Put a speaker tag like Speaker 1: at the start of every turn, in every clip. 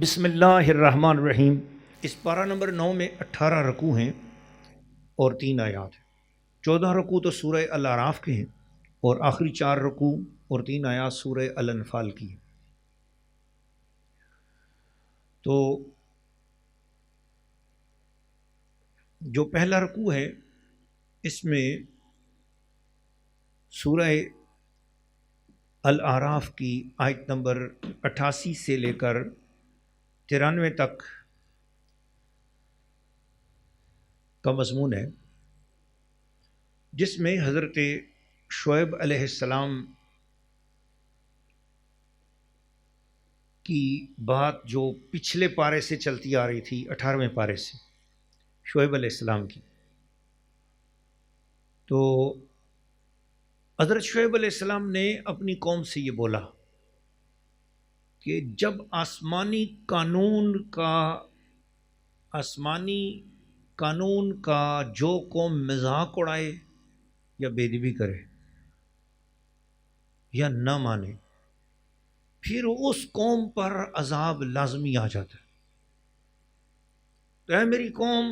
Speaker 1: بسم اللہ الرحمن الرحیم۔ اس پارہ نمبر 9 میں 18 رکوع ہیں اور 3 آیات ہیں۔ 14 رکوع تو سورہ الاعراف کے ہیں اور آخری 4 رکوع اور 3 آیات سورہ الانفال کی ہیں۔ تو جو پہلا رکوع ہے اس میں سورہ الاعراف کی آیت نمبر 88 سے لے کر 93 تک کا مضمون ہے، جس میں حضرت شعیب علیہ السلام کی بات جو پچھلے پارے سے چلتی آ رہی تھی، 18ویں پارے سے شعیب علیہ السلام کی، تو حضرت شعیب علیہ السلام نے اپنی قوم سے یہ بولا کہ جب آسمانی قانون کا جو قوم مذاق اڑائے یا بے ادبی کرے یا نہ مانے، پھر اس قوم پر عذاب لازمی آ جاتا ہے۔ تو اے میری قوم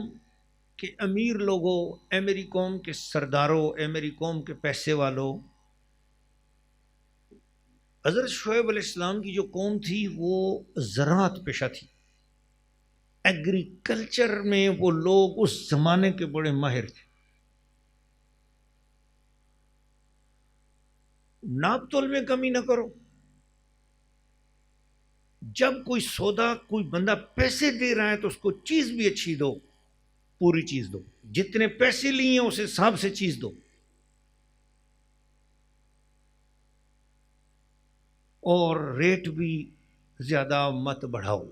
Speaker 1: کے امیر لوگوں، اے میری قوم کے سرداروں، اے میری قوم کے پیسے والوں، حضرت شعیب علیہ السلام کی جو قوم تھی وہ زراعت پیشہ تھی، ایگریکلچر میں وہ لوگ اس زمانے کے بڑے ماہر تھے۔ ناپ تول میں کمی نہ کرو، جب کوئی سودا کوئی بندہ پیسے دے رہا ہے تو اس کو چیز بھی اچھی دو، پوری چیز دو، جتنے پیسے لیے ہیں اس حساب سے چیز دو، اور ریٹ بھی زیادہ مت بڑھاؤ۔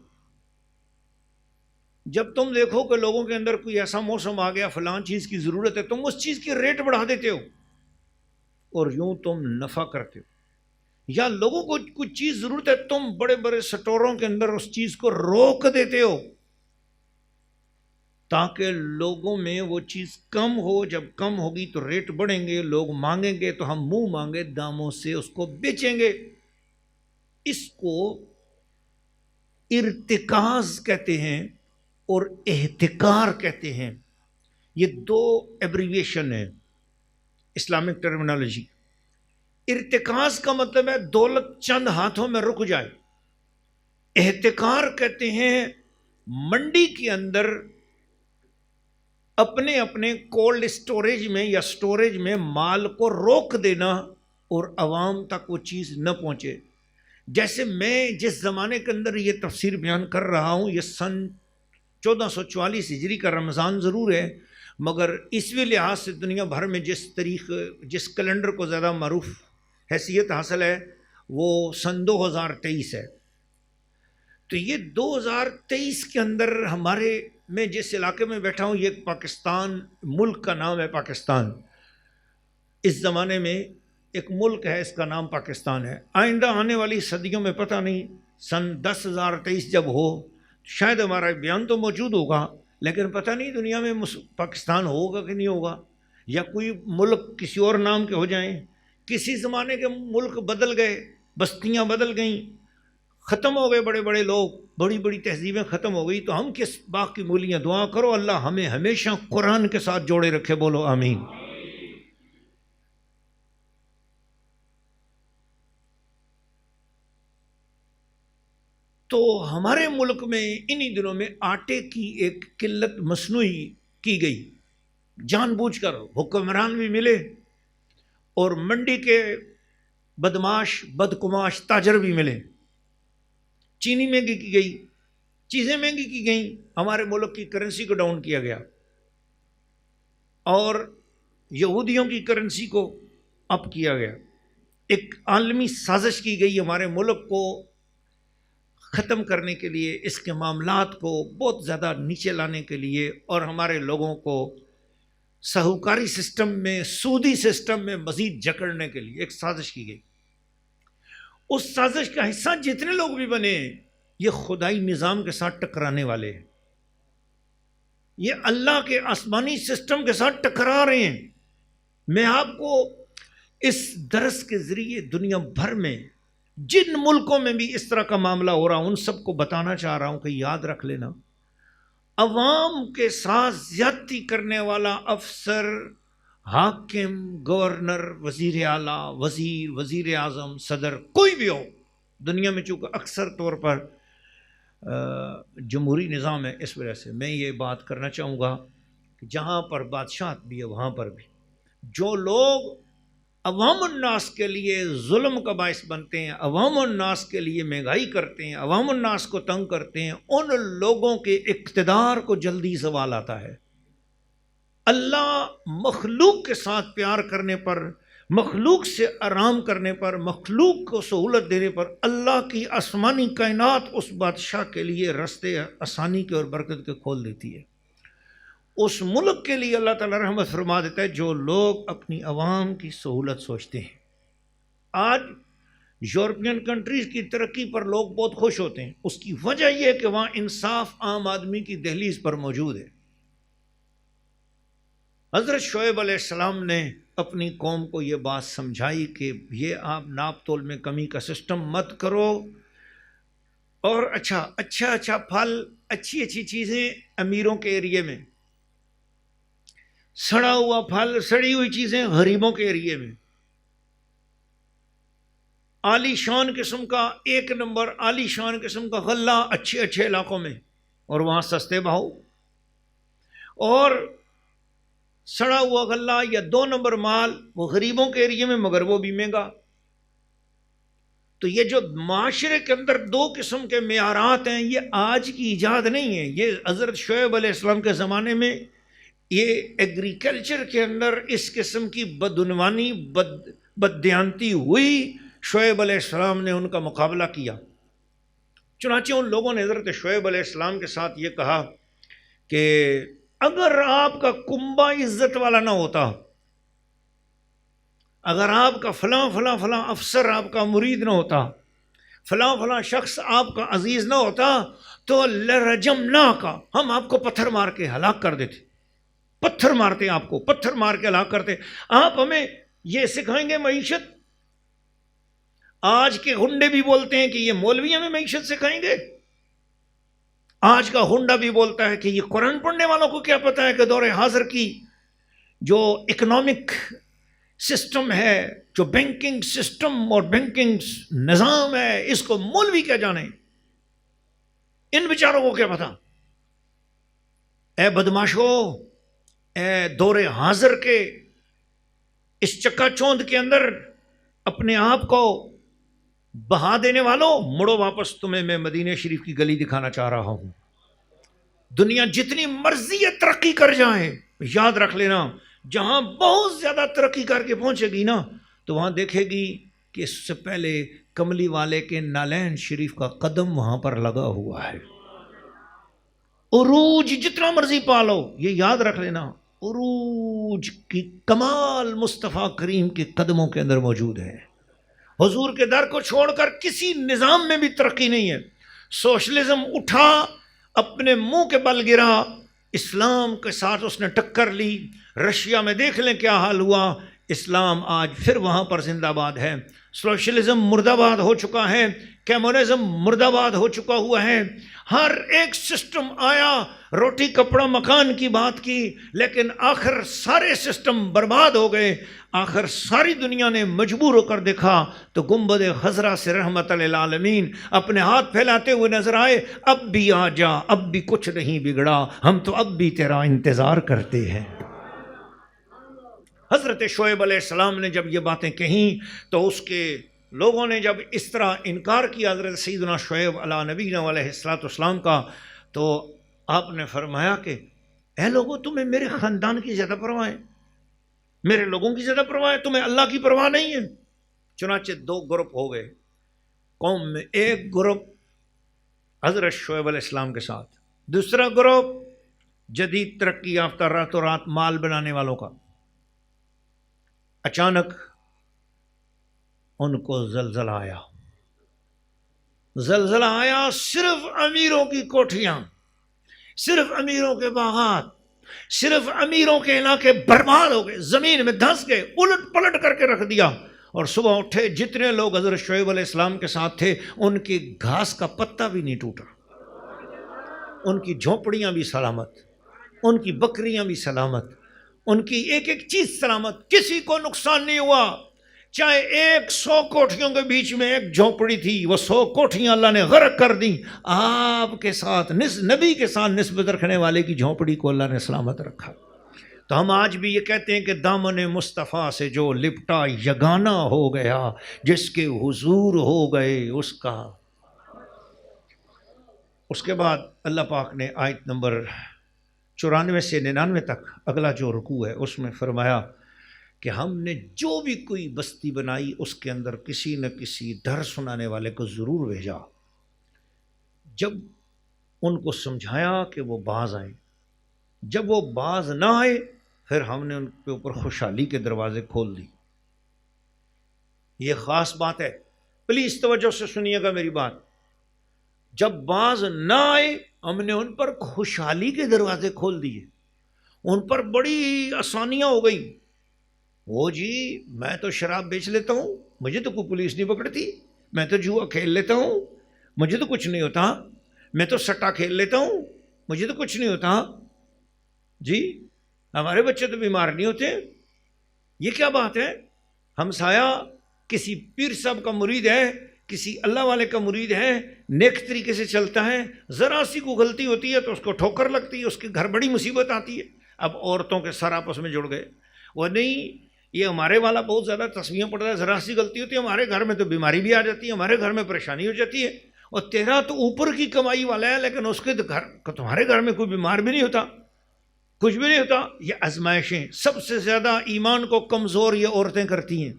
Speaker 1: جب تم دیکھو کہ لوگوں کے اندر کوئی ایسا موسم آ گیا فلان چیز کی ضرورت ہے، تم اس چیز کی ریٹ بڑھا دیتے ہو اور یوں تم نفع کرتے ہو۔ یا لوگوں کو کوئی چیز ضرورت ہے، تم بڑے بڑے سٹوروں کے اندر اس چیز کو روک دیتے ہو تاکہ لوگوں میں وہ چیز کم ہو۔ جب کم ہوگی تو ریٹ بڑھیں گے، لوگ مانگیں گے تو ہم منہ مانگے داموں سے اس کو بیچیں گے۔ اس کو ارتکاز کہتے ہیں اور احتکار کہتے ہیں۔ یہ دو ایبریویشن ہیں اسلامک ٹرمینالوجی۔ ارتکاز کا مطلب ہے دولت چند ہاتھوں میں رک جائے۔ احتکار کہتے ہیں منڈی کے اندر اپنے اپنے کولڈ اسٹوریج میں یا اسٹوریج میں مال کو روک دینا اور عوام تک وہ چیز نہ پہنچے۔ جیسے میں جس زمانے کے اندر یہ تفسیر بیان کر رہا ہوں، یہ سن 1444 ہجری کا رمضان ضرور ہے، مگر عیسوی لحاظ سے دنیا بھر میں جس کیلنڈر کو زیادہ معروف حیثیت حاصل ہے وہ سن 2023 ہے۔ تو یہ 2023 کے اندر میں جس علاقے میں بیٹھا ہوں، یہ پاکستان ملک کا نام ہے پاکستان۔ اس زمانے میں ایک ملک ہے، اس کا نام پاکستان ہے۔ آئندہ آنے والی صدیوں میں پتہ نہیں، سن 10,023 جب ہو شاید ہمارا بیان تو موجود ہوگا، لیکن پتہ نہیں دنیا میں پاکستان ہوگا کہ نہیں ہوگا، یا کوئی ملک کسی اور نام کے ہو جائیں۔ کسی زمانے کے ملک بدل گئے، بستیاں بدل گئیں، ختم ہو گئے بڑے بڑے لوگ، بڑی بڑی تہذیبیں ختم ہو گئی، تو ہم کس باغ کی مولیاں؟ دعا کرو اللہ ہمیں ہمیشہ قرآن کے ساتھ جوڑے رکھے، بولو آمین۔ تو ہمارے ملک میں انہی دنوں میں آٹے کی ایک قلت مصنوعی کی گئی، جان بوجھ کر۔ حکمران بھی ملے اور منڈی کے بدماش بدکماش تاجر بھی ملے۔ چینی مہنگی کی گئی، چیزیں مہنگی کی گئیں، ہمارے ملک کی کرنسی کو ڈاؤن کیا گیا، اور یہودیوں کی کرنسی کو اپ کیا گیا۔ ایک عالمی سازش کی گئی ہمارے ملک کو ختم کرنے کے لیے، اس کے معاملات کو بہت زیادہ نیچے لانے کے لیے، اور ہمارے لوگوں کو سہوکاری سسٹم میں، سودی سسٹم میں مزید جکڑنے کے لیے ایک سازش کی گئی۔ اس سازش کا حصہ جتنے لوگ بھی بنے ہیں، یہ خدائی نظام کے ساتھ ٹکرانے والے ہیں، یہ اللہ کے آسمانی سسٹم کے ساتھ ٹکرا رہے ہیں۔ میں آپ کو اس درس کے ذریعے دنیا بھر میں جن ملکوں میں بھی اس طرح کا معاملہ ہو رہا ان سب کو بتانا چاہ رہا ہوں کہ یاد رکھ لینا، عوام کے ساتھ زیادتی کرنے والا افسر، حاکم، گورنر، وزیر اعلیٰ، وزیر اعظم، صدر، کوئی بھی ہو دنیا میں، چونکہ اکثر طور پر جمہوری نظام ہے، اس وجہ سے میں یہ بات کرنا چاہوں گا کہ جہاں پر بادشاہت بھی ہے وہاں پر بھی جو لوگ عوام الناس کے لیے ظلم کا باعث بنتے ہیں، عوام الناس کے لیے مہنگائی کرتے ہیں، عوام الناس کو تنگ کرتے ہیں، ان لوگوں کے اقتدار کو جلدی زوال آتا ہے۔ اللہ مخلوق کے ساتھ پیار کرنے پر، مخلوق سے آرام کرنے پر، مخلوق کو سہولت دینے پر اللہ کی آسمانی کائنات اس بادشاہ کے لیے رستے آسانی کے اور برکت کے کھول دیتی ہے۔ اس ملک کے لیے اللہ تعالیٰ رحمت فرما دیتا ہے جو لوگ اپنی عوام کی سہولت سوچتے ہیں۔ آج یورپین کنٹریز کی ترقی پر لوگ بہت خوش ہوتے ہیں، اس کی وجہ یہ ہے کہ وہاں انصاف عام آدمی کی دہلیز پر موجود ہے۔ حضرت شعیب علیہ السلام نے اپنی قوم کو یہ بات سمجھائی کہ یہ آپ ناپ تول میں کمی کا سسٹم مت کرو، اور اچھا پھل، اچھی چیزیں امیروں کے ایریے میں، سڑا ہوا پھل، سڑی ہوئی چیزیں غریبوں کے ایریے میں، عالی شان قسم کا ایک نمبر عالی شان قسم کا غلہ اچھے علاقوں میں اور وہاں سستے بھاؤ، اور سڑا ہوا غلہ یا دو نمبر مال وہ غریبوں کے ایریے میں مگر وہ بھی مہنگا۔ تو یہ جو معاشرے کے اندر دو قسم کے معیارات ہیں یہ آج کی ایجاد نہیں ہے، یہ حضرت شعیب علیہ السلام کے زمانے میں یہ ایگریکلچر کے اندر اس قسم کی بدعنوانی، بددیانتی ہوئی، شعیب علیہ السلام نے ان کا مقابلہ کیا۔ چنانچہ ان لوگوں نے حضرت شعیب علیہ السلام کے ساتھ یہ کہا کہ اگر آپ کا کنبہ عزت والا نہ ہوتا، اگر آپ کا فلاں افسر آپ کا مرید نہ ہوتا، فلاں شخص آپ کا عزیز نہ ہوتا، تو لرجمناک، ہم آپ کو پتھر مار کے ہلاک کر دیتے، پتھر مارتے، آپ کو پتھر مار کے ہلاک کرتے۔ آپ ہمیں یہ سکھائیں گے معیشت؟ آج کے ہنڈے بھی بولتے ہیں کہ یہ مولوی ہمیں معیشت سکھائیں گے۔ آج کا ہنڈا بھی بولتا ہے کہ یہ قرآن پڑھنے والوں کو کیا پتا ہے کہ دور حاضر کی جو اکنامک سسٹم ہے، جو بینکنگ سسٹم اور بینکنگ نظام ہے، اس کو مولوی کیا جانے، ان بیچاروں کو کیا پتا۔ اے بدماشو، اے دور حاضر کے اس چکا چوند کے اندر اپنے آپ کو بہا دینے والوں، مڑو واپس، تمہیں میں مدینہ شریف کی گلی دکھانا چاہ رہا ہوں۔ دنیا جتنی مرضی ترقی کر جائے، یاد رکھ لینا جہاں بہت زیادہ ترقی کر کے پہنچے گی نا تو وہاں دیکھے گی کہ اس سے پہلے کملی والے کے نالین شریف کا قدم وہاں پر لگا ہوا ہے۔ عروج جتنا مرضی پالو، یہ یاد رکھ لینا عروج کی کمال مصطفیٰ کریم کے قدموں کے اندر موجود ہے۔ حضور کے در کو چھوڑ کر کسی نظام میں بھی ترقی نہیں ہے۔ سوشلزم اٹھا، اپنے منہ کے بل گرا، اسلام کے ساتھ اس نے ٹکر لی۔ رشیا میں دیکھ لیں کیا حال ہوا، اسلام آج پھر وہاں پر زندہ باد ہے۔ سوشلزم مردہ باد ہو چکا ہے، کمیونزم مردہ باد ہو چکا ہوا ہے۔ ہر ایک سسٹم آیا، روٹی کپڑا مکان کی بات کی، لیکن آخر سارے سسٹم برباد ہو گئے۔ آخر ساری دنیا نے مجبور ہو کر دیکھا تو گنبد خضرا سے رحمت للعالمین اپنے ہاتھ پھیلاتے ہوئے نظر آئے، اب بھی آ جا، اب بھی کچھ نہیں بگڑا، ہم تو اب بھی تیرا انتظار کرتے ہیں۔ حضرت شعیب علیہ السلام نے جب یہ باتیں کہیں تو اس کے لوگوں نے جب اس طرح انکار کیا حضرت سیدنا شعیب علیہ نبینا علیہ السلام کا، تو آپ نے فرمایا کہ اے لوگوں، تمہیں میرے خاندان کی زیادہ پرواہ ہے، میرے لوگوں کی زیادہ پرواہ ہے، تمہیں اللہ کی پرواہ نہیں ہے۔ چنانچہ دو گروپ ہو گئے قوم میں، ایک گروپ حضرت شعیب علیہ السلام کے ساتھ، دوسرا گروپ جدید ترقی یافتہ راتوں رات مال بنانے والوں کا۔ اچانک ان کو زلزلہ آیا، زلزلہ آیا، صرف امیروں کی کوٹھیاں، صرف امیروں کے باغات، صرف امیروں کے علاقے برباد ہو گئے، زمین میں دھنس گئے، الٹ پلٹ کر کے رکھ دیا۔ اور صبح اٹھے جتنے لوگ حضرت شعیب علیہ السلام کے ساتھ تھے ان کی گھاس کا پتا بھی نہیں ٹوٹا، ان کی جھونپڑیاں بھی سلامت، ان کی بکریاں بھی سلامت، ان کی ایک ایک چیز سلامت، کسی کو نقصان نہیں ہوا۔ چاہے 100 کوٹھیوں کے بیچ میں ایک جھونپڑی تھی، وہ 100 کوٹھیاں اللہ نے غرق کر دیں، آپ کے ساتھ نبی کے ساتھ نسبت رکھنے والے کی جھونپڑی کو اللہ نے سلامت رکھا۔ تو ہم آج بھی یہ کہتے ہیں کہ دامن مصطفیٰ سے جو لپٹا یگانہ ہو گیا، جس کے حضور ہو گئے اس کا۔ اس کے بعد اللہ پاک نے آیت نمبر 94 سے 99 تک اگلا جو رکوع ہے اس میں فرمایا کہ ہم نے جو بھی کوئی بستی بنائی اس کے اندر کسی نہ کسی ڈر سنانے والے کو ضرور بھیجا۔ جب ان کو سمجھایا کہ وہ باز آئیں، جب وہ باز نہ آئے پھر ہم نے ان کے اوپر خوشحالی کے دروازے کھول دی۔ یہ خاص بات ہے، پلیز توجہ سے سنیے گا میری بات۔ جب باز نہ آئے ہم نے ان پر خوشحالی کے دروازے کھول دیے، ان پر بڑی آسانیاں ہو گئی۔ وہ جی میں تو شراب بیچ لیتا ہوں، مجھے تو کوئی پولیس نہیں پکڑتی، میں تو جوا کھیل لیتا ہوں، مجھے تو کچھ نہیں ہوتا، میں تو سٹا کھیل لیتا ہوں، مجھے تو کچھ نہیں ہوتا، جی ہمارے بچے تو بیمار نہیں ہوتے۔ یہ کیا بات ہے؟ ہمسایہ کسی پیر صاحب کا مرید ہے، کسی اللہ والے کا مرید ہے، نیک طریقے سے چلتا ہے، ذرا سی کو غلطی ہوتی ہے تو اس کو ٹھوکر لگتی ہے، اس کے گھر بڑی مصیبت آتی ہے۔ اب عورتوں کے سر آپس میں جڑ گئے، وہ نہیں یہ ہمارے والا بہت زیادہ تسبیحیں پڑھتا ہے، ذرا سی غلطی ہوتی ہے ہمارے گھر میں تو بیماری بھی آ جاتی ہے، ہمارے گھر میں پریشانی ہو جاتی ہے، اور تیرا تو اوپر کی کمائی والا ہے لیکن اس کے گھر تمہارے گھر میں کوئی بیمار بھی نہیں ہوتا، کچھ بھی نہیں ہوتا۔ یہ آزمائشیں سب سے زیادہ ایمان کو کمزور یہ عورتیں کرتی ہیں۔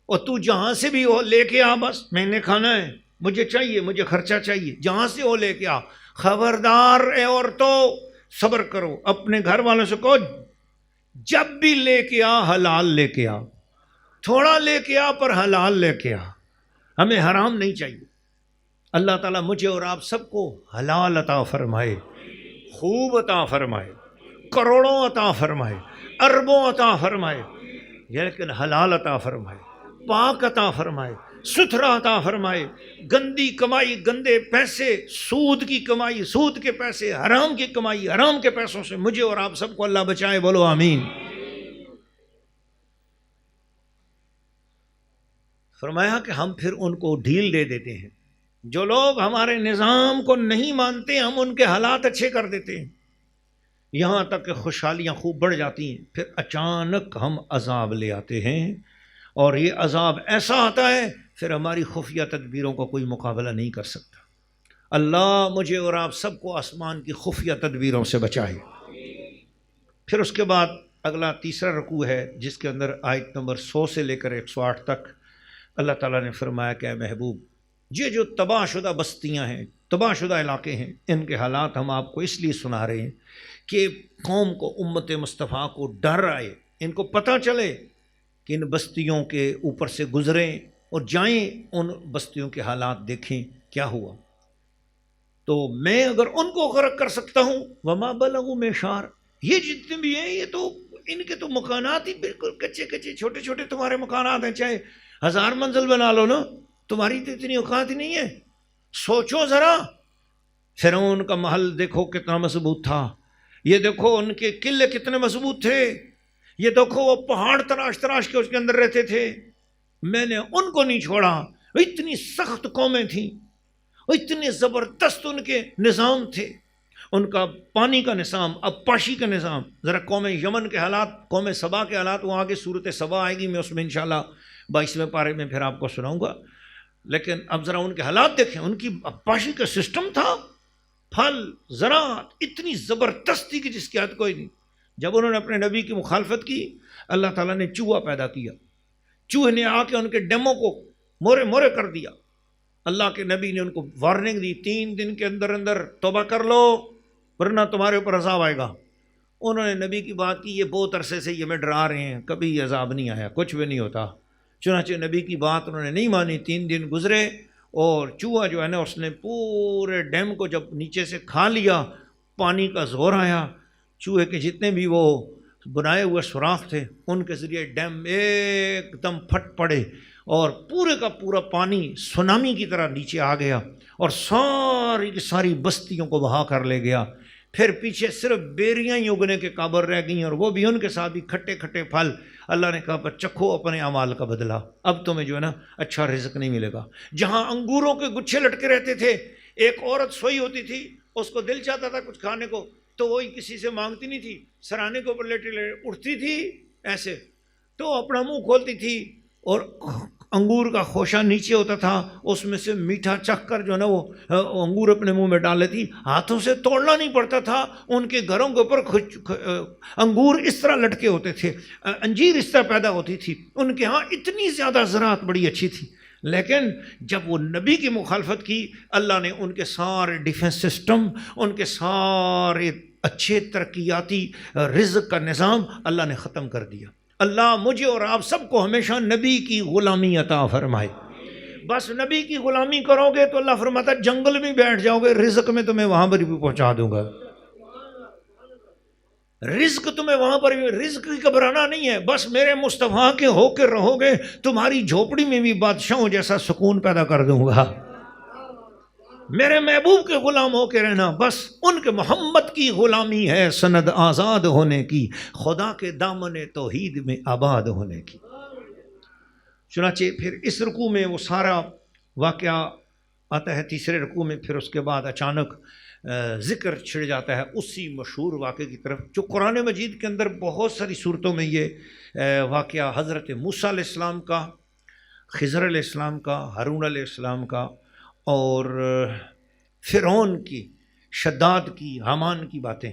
Speaker 1: اور تو جہاں سے بھی ہو لے کے آ، بس میں نے کھانا ہے، مجھے چاہیے، مجھے خرچہ چاہیے، جہاں سے ہو لے کے آ۔ خبردار اے عورتوں، صبر کرو، اپنے گھر والوں سے کہو جب بھی لے کے آ حلال لے کے آ، تھوڑا لے کے آ پر حلال لے کے آ، ہمیں حرام نہیں چاہیے۔ اللہ تعالیٰ مجھے اور آپ سب کو حلال عطا فرمائے، خوب عطا فرمائے، کروڑوں عطا فرمائے، اربوں عطا فرمائے، لیکن حلال عطا فرمائے، پاک عطا فرمائے، ستھرا عطا فرمائے۔ گندی کمائی، گندے پیسے، سود کی کمائی، سود کے پیسے، حرام کی کمائی، حرام کے پیسوں سے مجھے اور آپ سب کو اللہ بچائے، بولو آمین۔ فرمایا کہ ہم پھر ان کو ڈھیل دے دیتے ہیں، جو لوگ ہمارے نظام کو نہیں مانتے ہم ان کے حالات اچھے کر دیتے ہیں، یہاں تک کہ خوشحالیاں خوب بڑھ جاتی ہیں، پھر اچانک ہم عذاب لے آتے ہیں، اور یہ عذاب ایسا آتا ہے پھر ہماری خفیہ تدبیروں کا کوئی مقابلہ نہیں کر سکتا۔ اللہ مجھے اور آپ سب کو آسمان کی خفیہ تدبیروں سے بچائے۔ پھر اس کے بعد اگلا تیسرا رکوع ہے جس کے اندر آیت نمبر 100 سے لے کر 108 تک اللہ تعالیٰ نے فرمایا کہ اے محبوب، یہ جو تباہ شدہ بستیاں ہیں، تباہ شدہ علاقے ہیں، ان کے حالات ہم آپ کو اس لیے سنا رہے ہیں کہ قوم کو، امت مصطفیٰ کو ڈر آئے، ان کو پتہ چلے کہ ان بستیوں کے اوپر سے گزریں اور جائیں، ان بستیوں کے حالات دیکھیں کیا ہوا۔ تو میں اگر ان کو غرق کر سکتا ہوں، وما بلغوا معشار، یہ جتنے بھی ہیں یہ تو ان کے تو مکانات ہی بالکل کچے کچے چھوٹے چھوٹے تمہارے مکانات ہیں، چاہے 1000 منزل بنا لو نا، تمہاری تو اتنی اوقات ہی نہیں ہے۔ سوچو ذرا، فرعون کا محل دیکھو کتنا مضبوط تھا، یہ دیکھو ان کے قلعے کتنے مضبوط تھے، یہ دیکھو وہ پہاڑ تراش تراش کے اس کے اندر رہتے تھے، میں نے ان کو نہیں چھوڑا۔ اتنی سخت قومیں تھیں، اتنے زبردست ان کے نظام تھے، ان کا پانی کا نظام، پاشی کا نظام۔ ذرا قوم یمن کے حالات، قوم سبا کے حالات، وہاں کی صورت سبا آئے گی، میں اس میں انشاءاللہ 22ویں پارے میں پھر آپ کو سناؤں گا۔ لیکن اب ذرا ان کے حالات دیکھیں، ان کی پاشی کا سسٹم تھا، پھل، زراعت اتنی زبردست تھی کہ جس کی حد کوئی نہیں۔ جب انہوں نے اپنے نبی کی مخالفت کی، اللہ تعالیٰ نے چوہا پیدا کیا، چوہے نے آ کے ان کے ڈیموں کو مورے مورے کر دیا۔ اللہ کے نبی نے ان کو وارننگ دی، 3 دن کے اندر اندر توبہ کر لو ورنہ تمہارے اوپر عذاب آئے گا۔ انہوں نے نبی کی بات کی، یہ بہت عرصے سے یہ میں ڈرا رہے ہیں، کبھی یہ عذاب نہیں آیا، کچھ بھی نہیں ہوتا۔ چنانچہ نبی کی بات انہوں نے نہیں مانی، 3 دن گزرے اور چوہا جو ہے نا اس نے پورے ڈیم کو جب نیچے سے کھا لیا، پانی کا زور آیا، چوہے کے جتنے بھی وہ بنائے ہوئے سوراخ تھے، ان کے ذریعے ڈیم ایک دم پھٹ پڑے اور پورے کا پورا پانی سونامی کی طرح نیچے آ گیا اور ساری کی ساری بستیوں کو بہا کر لے گیا۔ پھر پیچھے صرف بیریاں ہی اگنے کے قابل رہ گئیں، اور وہ بھی ان کے ساتھ بھی کھٹے کھٹے پھل۔ اللہ نے کہا پر چکھو اپنے اعمال کا بدلہ، اب تمہیں جو ہے نا اچھا رزق نہیں ملے گا۔ جہاں انگوروں کے گچھے لٹکے رہتے تھے، ایک عورت سوئی ہوتی تھی، اس کو دل چاہتا تھا کچھ کھانے کو تو وہی کسی سے مانگتی نہیں تھی، سرانے کے اوپر لیٹے لیٹے اٹھتی تھی ایسے، تو اپنا منہ کھولتی تھی اور انگور کا خوشہ نیچے ہوتا تھا، اس میں سے میٹھا چکھ کر جو ہے نا وہ انگور اپنے منہ میں ڈال لیتی، ہاتھوں سے توڑنا نہیں پڑتا تھا۔ ان کے گھروں کے اوپر انگور اس طرح لٹکے ہوتے تھے، انجیر اس طرح پیدا ہوتی تھی، ان کے ہاں اتنی زیادہ زراعت بڑی اچھی تھی۔ لیکن جب وہ نبی کی مخالفت کی، اللہ نے ان کے سارے ڈیفنس سسٹم، ان کے سارے اچھے ترقیاتی رزق کا نظام اللہ نے ختم کر دیا۔ اللہ مجھے اور آپ سب کو ہمیشہ نبی کی غلامی عطا فرمائے۔ بس نبی کی غلامی کرو گے تو اللہ فرماتا ہے جنگل میں بیٹھ جاؤ گے، رزق میں تمہیں وہاں پر بھی پہنچا دوں گا، رزق تمہیں وہاں پر بھی، رزق کی گھبرانا نہیں ہے، بس میرے مصطفیٰ کے ہو کے رہو گے، تمہاری جھوپڑی میں بھی بادشاہوں جیسا سکون پیدا کر دوں گا۔ میرے محبوب کے غلام ہو کے رہنا، بس ان کے محمد کی غلامی ہے سند آزاد ہونے کی، خدا کے دامن توحید میں آباد ہونے کی۔ چنانچہ پھر اس رکوع میں وہ سارا واقعہ آتا ہے، تیسرے رکوع میں پھر اس کے بعد اچانک ذکر چھڑ جاتا ہے اسی مشہور واقعے کی طرف جو قرآن مجید کے اندر بہت ساری صورتوں میں یہ واقعہ حضرت موسیٰ علیہ السلام کا، خضر علیہ السلام کا، ہارون علیہ السلام کا، اور فرعون کی، شداد کی، حامان کی باتیں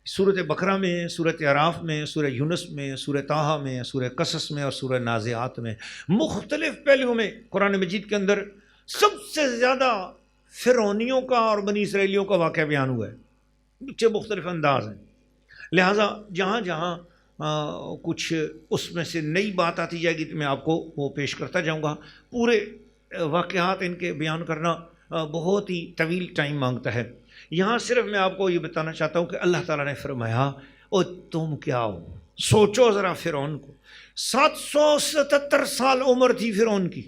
Speaker 1: سورۃ بقرہ میں، سورۃ اعراف میں، سورہ یونس میں، سورہ طٰہٰ میں، سورہ قصص میں اور سورہ نازعات میں، مختلف پہلوؤں میں قرآن مجید کے اندر سب سے زیادہ فرعونیوں کا اور بنی اسرائیلیوں کا واقعہ بیان ہوا ہے، بچے مختلف انداز ہیں۔ لہٰذا جہاں جہاں کچھ اس میں سے نئی بات آتی جائے گی تو میں آپ کو وہ پیش کرتا جاؤں گا۔ پورے واقعات ان کے بیان کرنا بہت ہی طویل ٹائم مانگتا ہے۔ یہاں صرف میں آپ کو یہ بتانا چاہتا ہوں کہ اللہ تعالیٰ نے فرمایا او تم کیا ہو، سوچو ذرا فرعون کو، 777 سال عمر تھی فرعون کی،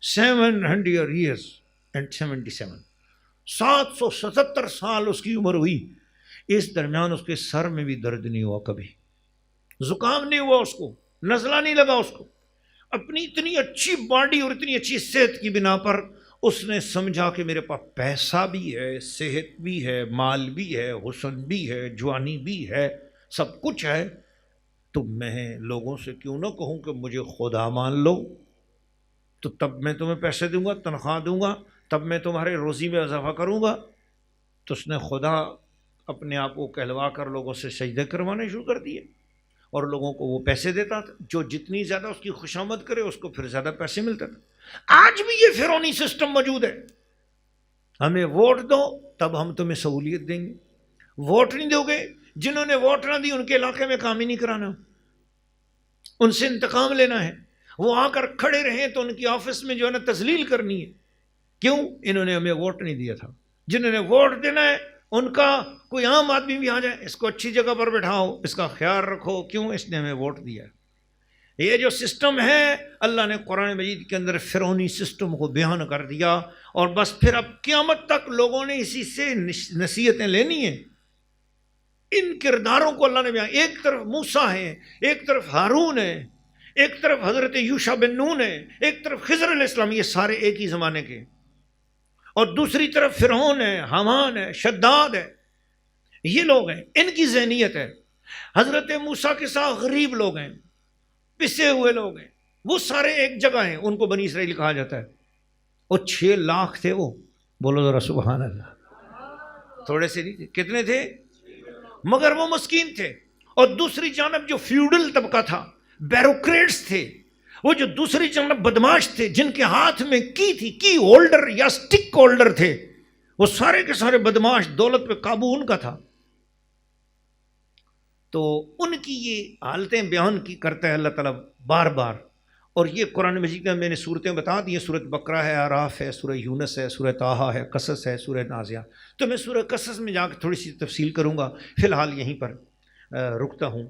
Speaker 1: 700 years and 77، 777 سال اس کی عمر ہوئی۔ اس درمیان اس کے سر میں بھی درد نہیں ہوا، کبھی زکام نہیں ہوا، اس کو نزلہ نہیں لگا، اس کو اپنی اتنی اچھی باڈی اور اتنی اچھی صحت کی بنا پر اس نے سمجھا کہ میرے پاس پیسہ بھی ہے، صحت بھی ہے، مال بھی ہے، حسن بھی ہے، جوانی بھی ہے، سب کچھ ہے، تو میں لوگوں سے کیوں نہ کہوں کہ مجھے خدا مان لو، تو تب میں تمہیں پیسے دوں گا، تنخواہ دوں گا، تب میں تمہارے روزی میں اضافہ کروں گا۔ تو اس نے خدا اپنے آپ کو کہلوا کر لوگوں سے سجدے کروانے شروع کر دیے، اور لوگوں کو وہ پیسے دیتا تھا، جو جتنی زیادہ اس کی خوشامد کرے اس کو پھر زیادہ پیسے ملتے تھے۔ آج بھی یہ فرعونی سسٹم موجود ہے، ہمیں ووٹ دو تب ہم تمہیں سہولیت دیں گے، ووٹ نہیں دو گے، جنہوں نے ووٹ نہ دی ان کے علاقے میں کام ہی نہیں کرانا، ان سے انتقام لینا ہے، وہ آ کر کھڑے رہیں تو ان کی آفس میں جو ہے نا تذلیل کرنی ہے، کیوں؟ انہوں نے ہمیں ووٹ نہیں دیا تھا۔ جنہوں نے ووٹ دینا ہے ان کا کوئی عام آدمی بھی آ جائے، اس کو اچھی جگہ پر بٹھاؤ، اس کا خیال رکھو، کیوں؟ اس نے ہمیں ووٹ دیا ہے۔ یہ جو سسٹم ہے اللہ نے قرآن مجید کے اندر فرعونی سسٹم کو بیان کر دیا، اور بس پھر اب قیامت تک لوگوں نے اسی سے نصیحتیں لینی ہیں۔ ان کرداروں کو اللہ نے بیان، ایک طرف موسیٰ ہے، ایک طرف ہارون ہے، ایک طرف حضرت یوشع بن نون ہے، ایک طرف خضر علیہ السلام، یہ سارے ایک ہی زمانے کے، اور دوسری طرف فرعون ہے، حامان ہے، شداد ہے، یہ لوگ ہیں، ان کی ذہنیت ہے۔ حضرت موسیٰ کے ساتھ غریب لوگ ہیں، پسے ہوئے لوگ ہیں، وہ سارے ایک جگہ ہیں، ان کو بنی اسرائیل کہا جاتا ہے۔ وہ 6 لاکھ تھے، وہ بولو ذرا سبحان اللہ، تھوڑے سے نہیں تھے، کتنے تھے؟ مگر وہ مسکین تھے۔ اور دوسری جانب جو فیوڈل طبقہ تھا، بیروکریٹس تھے، وہ جو دوسری جانب بدماش تھے، جن کے ہاتھ میں کی ہولڈر یا سٹک ہولڈر تھے، وہ سارے کے سارے بدماش، دولت پہ قابو ان کا تھا۔ تو ان کی یہ حالتیں بیان کی کرتا ہے اللہ تعالیٰ بار بار، اور یہ قرآن مجید میں نے صورتیں بتا دی ہیں، سورۃ بقرہ ہے، اعراف ہے، سورہ یونس ہے، سورہ طٰہٰ ہے، قصص ہے، سورہ نازعات۔ تو میں سورہ قصص میں جا کے تھوڑی سی تفصیل کروں گا، فی الحال یہیں پر۔ رکتا ہوں،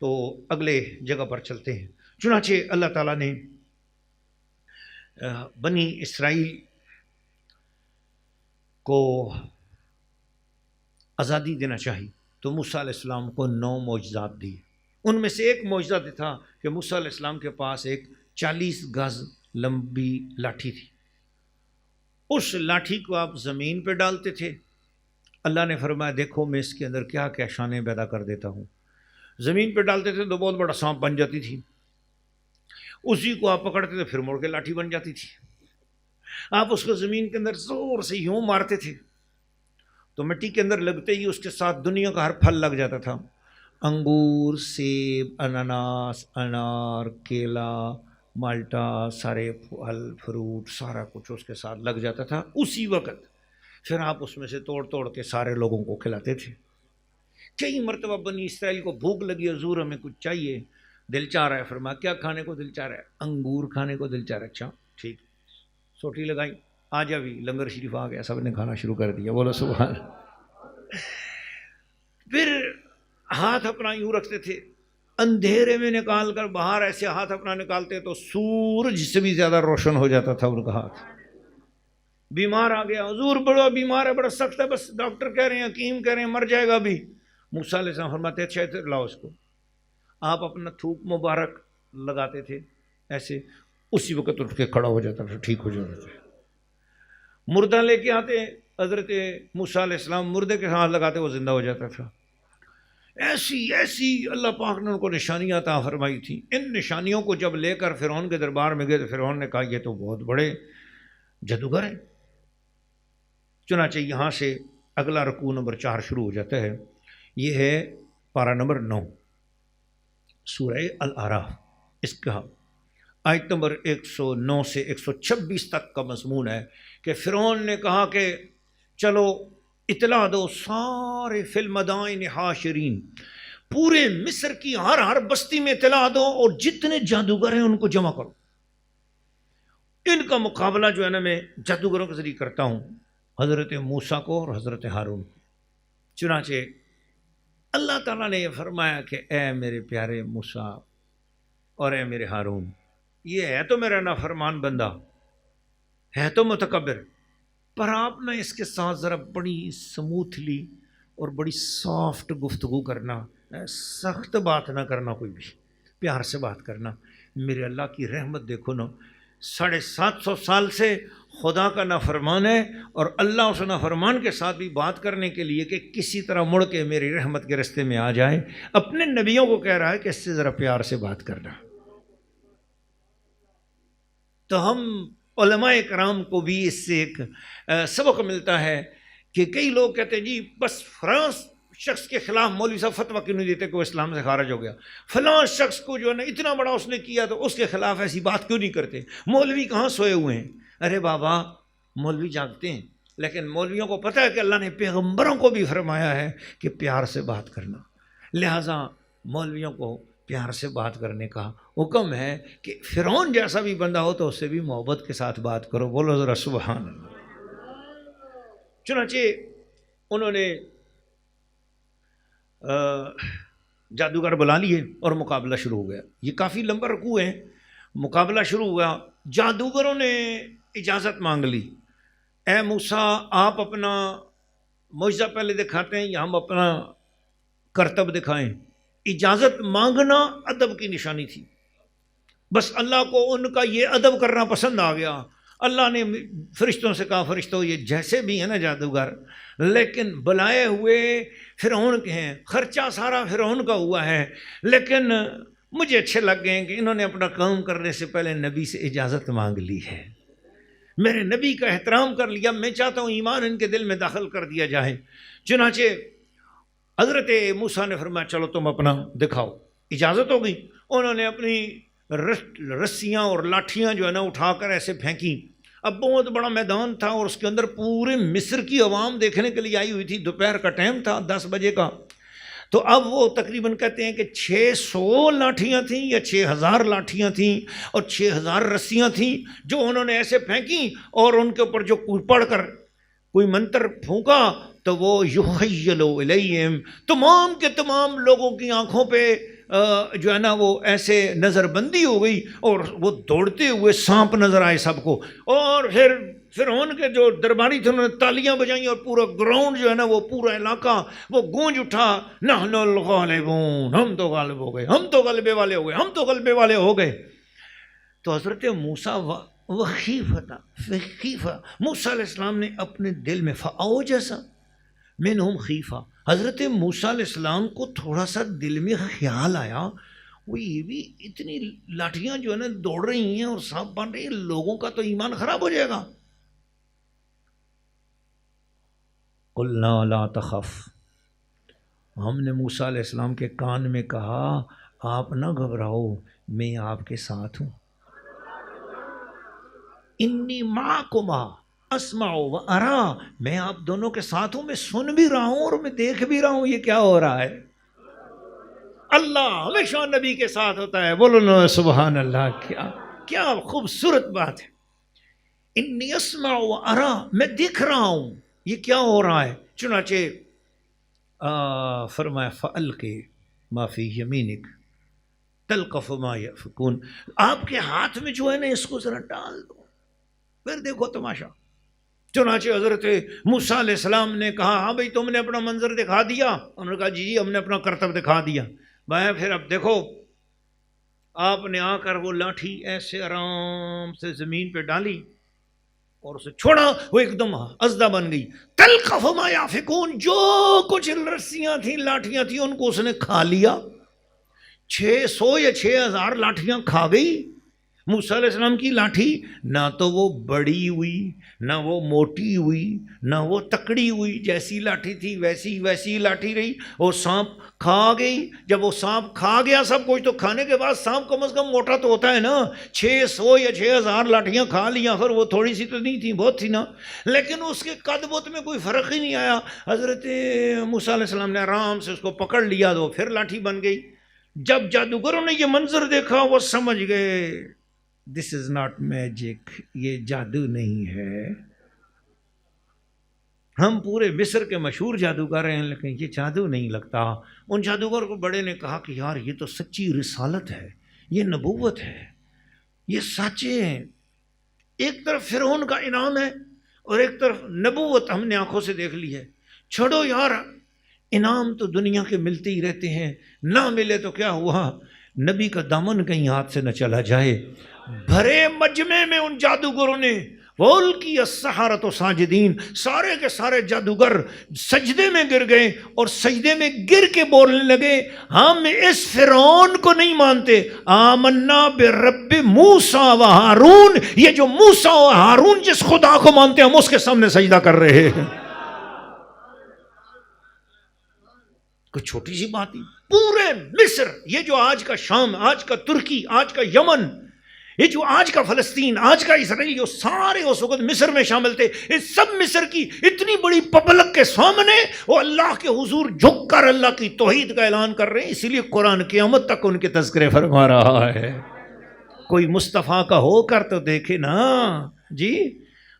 Speaker 1: تو اگلے جگہ پر چلتے ہیں۔ چنانچہ اللہ تعالیٰ نے بنی اسرائیل کو آزادی دینا چاہی تو موسیٰ علیہ السلام کو 9 معجزات دی۔ ان میں سے ایک معجزہ تھا کہ موسیٰ علیہ السلام کے پاس ایک 40 گز لمبی لاٹھی تھی، اس لاٹھی کو آپ زمین پہ ڈالتے تھے، اللہ نے فرمایا دیکھو میں اس کے اندر کیا کیا شانیں پیدا کر دیتا ہوں۔ زمین پہ ڈالتے تھے تو بہت بڑا سانپ بن جاتی تھی، اسی کو آپ پکڑتے تھے پھر مڑ کے لاٹھی بن جاتی تھی۔ آپ اس کو زمین کے اندر زور سے یوں مارتے تھے تو مٹی کے اندر لگتے ہی اس کے ساتھ دنیا کا ہر پھل لگ جاتا تھا، انگور، سیب، اناناس، انار، کیلا، مالٹا، سارے پھل فروٹ سارا کچھ اس کے ساتھ لگ جاتا تھا اسی وقت۔ پھر آپ اس میں سے توڑ توڑ کے سارے لوگوں کو کھلاتے تھے۔ کئی مرتبہ بنی اسرائیل کو بھوک لگی، حضور ہمیں کچھ چاہیے، دل چاہ رہا ہے، فرمایا کیا کھانے کو دل چاہ رہا ہے؟ انگور کھانے کو دل چاہ رہا ہے۔ اچھا ٹھیک، سوٹی لگائی، آ جا بھی، لنگر شریف آ گیا، سب نے کھانا شروع کر دیا، بولو سبحان۔ پھر ہاتھ اپنا یوں رکھتے تھے، اندھیرے میں نکال کر باہر ایسے ہاتھ اپنا نکالتے تو سورج سے بھی زیادہ روشن ہو جاتا تھا ان کا ہاتھ۔ بیمار آ گیا، حضور بڑا بیمار ہے، بڑا سخت ہے، بس ڈاکٹر کہہ رہے ہیں، حکیم کہہ رہے ہیں مر جائے گا بھی۔ موسیٰ علیہ السلام فرماتے اچھا ادھر لاؤ اس کو، آپ اپنا تھوک مبارک لگاتے تھے ایسے، اسی وقت اٹھ کے کھڑا ہو جاتا تھا، ٹھیک ہو جاتا تھا۔ مردہ لے کے آتے حضرت موسیٰ علیہ السلام، مردے کے ہاتھ لگاتے وہ زندہ ہو جاتا تھا۔ ایسی ایسی اللہ پاک نے ان کو نشانیاں عطا فرمائی تھیں۔ ان نشانیوں کو جب لے کر فرعون کے دربار میں گئے تو فرعون نے کہا یہ تو بہت بڑے جادوگر ہیں۔ چنانچہ یہاں سے اگلا رکوع نمبر 4 شروع ہو جاتا ہے، یہ ہے پارہ نمبر 9 سورہ الاعراف۔ اس کا آیت نمبر 109 سے 126 تک کا مضمون ہے کہ فرعون نے کہا کہ چلو اطلاع دو سارے فی المدائن حاشرین، پورے مصر کی ہر بستی میں اطلاع دو اور جتنے جادوگر ہیں ان کو جمع کرو۔ ان کا مقابلہ جو ہے نا میں جادوگروں کے ذریعے کرتا ہوں، حضرت موسیٰ کو اور حضرت ہارون کو۔ چنانچہ اللہ تعالیٰ نے یہ فرمایا کہ اے میرے پیارے موسیٰ اور اے میرے ہارون، یہ ہے تو میرا نافرمان بندہ، ہے تو متکبر، پر آپ نے اس کے ساتھ ذرا بڑی سموتھلی اور بڑی سافٹ گفتگو کرنا، سخت بات نہ کرنا، کوئی بھی پیار سے بات کرنا۔ میرے اللہ کی رحمت دیکھو نا، 750 سال سے خدا کا نافرمان ہے اور اللہ اس نافرمان کے ساتھ بھی بات کرنے کے لیے کہ کسی طرح مڑ کے میری رحمت کے رستے میں آ جائے، اپنے نبیوں کو کہہ رہا ہے کہ اس سے ذرا پیار سے بات کرنا۔ تو ہم علماء کرام کو بھی اس سے ایک سبق ملتا ہے کہ کئی لوگ کہتے ہیں جی بس فرانس شخص کے خلاف مولوی صاحب فتویٰ کیوں نہیں دیتے کہ وہ اسلام سے خارج ہو گیا، فلاں شخص کو جو ہے نا اتنا بڑا اس نے کیا تو اس کے خلاف ایسی بات کیوں نہیں کرتے، مولوی کہاں سوئے ہوئے ہیں؟ ارے بابا مولوی جاگتے ہیں، لیکن مولویوں کو پتہ ہے کہ اللہ نے پیغمبروں کو بھی فرمایا ہے کہ پیار سے بات کرنا، لہٰذا مولویوں کو پیار سے بات کرنے کا حکم ہے کہ فرعون جیسا بھی بندہ ہو تو اس سے بھی محبت کے ساتھ بات کرو، بولو ذرا سبحان اللہ۔ چنانچہ انہوں نے جادوگر بلا لیے اور مقابلہ شروع ہو گیا۔ یہ کافی لمبا رکوع ہے، مقابلہ شروع ہوا۔ جادوگروں نے اجازت مانگ لی، اے موسیٰ آپ اپنا معجزہ پہلے دکھاتے ہیں یا ہم اپنا کرتب دکھائیں؟ اجازت مانگنا ادب کی نشانی تھی، بس اللہ کو ان کا یہ ادب کرنا پسند آ گیا۔ اللہ نے فرشتوں سے کہا فرشتوں یہ جیسے بھی ہیں نا جادوگر، لیکن بلائے ہوئے فرعون کے ہیں، خرچہ سارا فرعون کا ہوا ہے، لیکن مجھے اچھے لگ گئے کہ انہوں نے اپنا کام کرنے سے پہلے نبی سے اجازت مانگ لی ہے، میرے نبی کا احترام کر لیا، میں چاہتا ہوں ایمان ان کے دل میں داخل کر دیا جائے۔ چنانچہ حضرت موسیٰ نے فرمایا چلو تم اپنا دکھاؤ، اجازت ہو گئی۔ انہوں نے اپنی رسیاں اور لاٹھیاں جو ہے نا اٹھا کر ایسے پھینکی۔ اب بہت بڑا میدان تھا اور اس کے اندر پورے مصر کی عوام دیکھنے کے لیے آئی ہوئی تھی، دوپہر کا ٹائم تھا 10 بجے کا، تو اب وہ تقریباً کہتے ہیں کہ 600 لاٹھیاں تھیں یا 6000 لاٹھیاں تھیں اور 6000 رسیاں تھیں جو انہوں نے ایسے پھینکیں اور ان کے اوپر جو پڑھ کر کوئی منتر پھونکا تو وہ یخیل الیہم، تمام کے تمام لوگوں کی آنکھوں پہ جو ہے نا وہ ایسے نظر بندی ہو گئی، اور وہ دوڑتے ہوئے سانپ نظر آئے سب کو، اور پھر فرعون کے جو درباری تھے انہوں نے تالیاں بجائیں اور پورا گراؤنڈ جو ہے نا وہ پورا علاقہ وہ گونج اٹھا، نحن الغالبون، ہم تو غالب ہو گئے، ہم تو غلبے والے ہو گئے، ہم تو غلبے والے ہو گئے۔ تو حضرت موسیٰ خیفہ موسیٰ علیہ السلام نے اپنے دل میں فاوجس منہم خیفہ، حضرت موسیٰ علیہ السلام کو تھوڑا سا دل میں خیال آیا، وہ یہ بھی اتنی لاٹھیاں جو ہے نا دوڑ رہی ہیں اور سانپ بن رہی ہیں، لوگوں کا تو ایمان خراب ہو جائے گا۔ قلنا لا تخف، ہم نے موسیٰ علیہ السلام کے کان میں کہا آپ نہ گھبراؤ، میں آپ کے ساتھ ہوں، انی معکما اسمع و ارا، میں آپ دونوں کے ساتھ ہوں، میں سن بھی رہا ہوں اور میں دیکھ بھی رہا ہوں یہ کیا ہو رہا ہے۔ اللہ ہمیشہ نبی کے ساتھ ہوتا ہے، بولو نا سبحان اللہ، کیا خوبصورت بات ہے۔ انی اسمع و ارا، میں دیکھ رہا ہوں یہ کیا ہو رہا ہے۔ چنانچہ فرمایا فَأَلْقِ مَا فِي يَمِينِكَ تَلْقَفُ مَا يَأْفِكُونَ، آپ کے ہاتھ میں جو ہے نا اس کو ذرا ڈال دو، پھر دیکھو تماشا۔ چنانچہ حضرت موسیٰ علیہ السلام نے کہا ہاں بھئی تم نے اپنا منظر دکھا دیا، انہوں نے کہا جی ہم نے اپنا کرتب دکھا دیا۔ بھائی پھر اب دیکھو، آپ نے آ کر وہ لاٹھی ایسے آرام سے زمین پہ ڈالی اور اسے چھوڑا، وہ ایک دم ازدہ بن گئی۔ تلقف ما یافکون، جو کچھ رسیاں تھیں لاٹھیاں تھیں ان کو اس نے کھا لیا، 600 یا 6000 لاٹھیاں کھا گئی۔ موسیٰ علیہ السلام کی لاٹھی نہ تو وہ بڑی ہوئی، نہ وہ موٹی ہوئی، نہ وہ تکڑی ہوئی، جیسی لاٹھی تھی ویسی لاٹھی رہی، اور سانپ کھا گئی۔ جب وہ سانپ کھا گیا سب کچھ، تو کھانے کے بعد سانپ کم از کم موٹا تو ہوتا ہے نا، 600 یا 6000 لاٹھیاں کھا لیا، پھر وہ تھوڑی سی تو نہیں تھی، بہت تھی نا، لیکن اس کے قد بت میں کوئی فرق ہی نہیں آیا۔ حضرت موسیٰ علیہ السلام نے آرام سے اس کو پکڑ لیا تو پھر لاٹھی بن گئی۔ جب جادوگروں نے یہ منظر دیکھا وہ سمجھ گئے دس از ناٹ میجک، یہ جادو نہیں ہے، ہم پورے مصر کے مشہور جادوگر ہیں لیکن یہ جادو نہیں لگتا۔ ان جادوگر کو بڑے نے کہا کہ یار یہ تو سچی رسالت ہے، یہ نبوت ہے، یہ سچے ہیں، ایک طرف فرعون کا انعام ہے اور ایک طرف نبوت ہم نے آنکھوں سے دیکھ لی ہے، چھوڑو یار، انعام تو دنیا کے ملتے ہی رہتے ہیں، نہ ملے تو کیا ہوا، نبی کا دامن کہیں ہاتھ سے نہ چلا جائے۔ بھرے مجمع میں ان جادوگروں نے وَأُلْقِيَ السَّحَرَةُ ساجدین، سارے کے سارے جادوگر سجدے میں گر گئے اور سجدے میں گر کے بولنے لگے ہم اس فرعون کو نہیں مانتے، آمنا برب موسیٰ و ہارون، یہ جو موسیٰ و ہارون جس خدا کو مانتے ہیں ہم اس کے سامنے سجدہ کر رہے ہیں۔ کوئی چھوٹی سی بات نہیں، پورے مصر، یہ جو آج کا شام، آج کا ترکی، آج کا یمن، یہ جو آج کا فلسطین، آج کا اسرائیل، جو سارے اس وقت مصر میں شامل تھے، اس سب مصر کی اتنی بڑی پبلک کے سامنے وہ اللہ کے حضور جھک کر اللہ کی توحید کا اعلان کر رہے ہیں، اسی لیے قرآن قیامت تک ان کے تذکرے فرما رہا ہے۔ کوئی مصطفیٰ کا ہو کر تو دیکھے نا جی،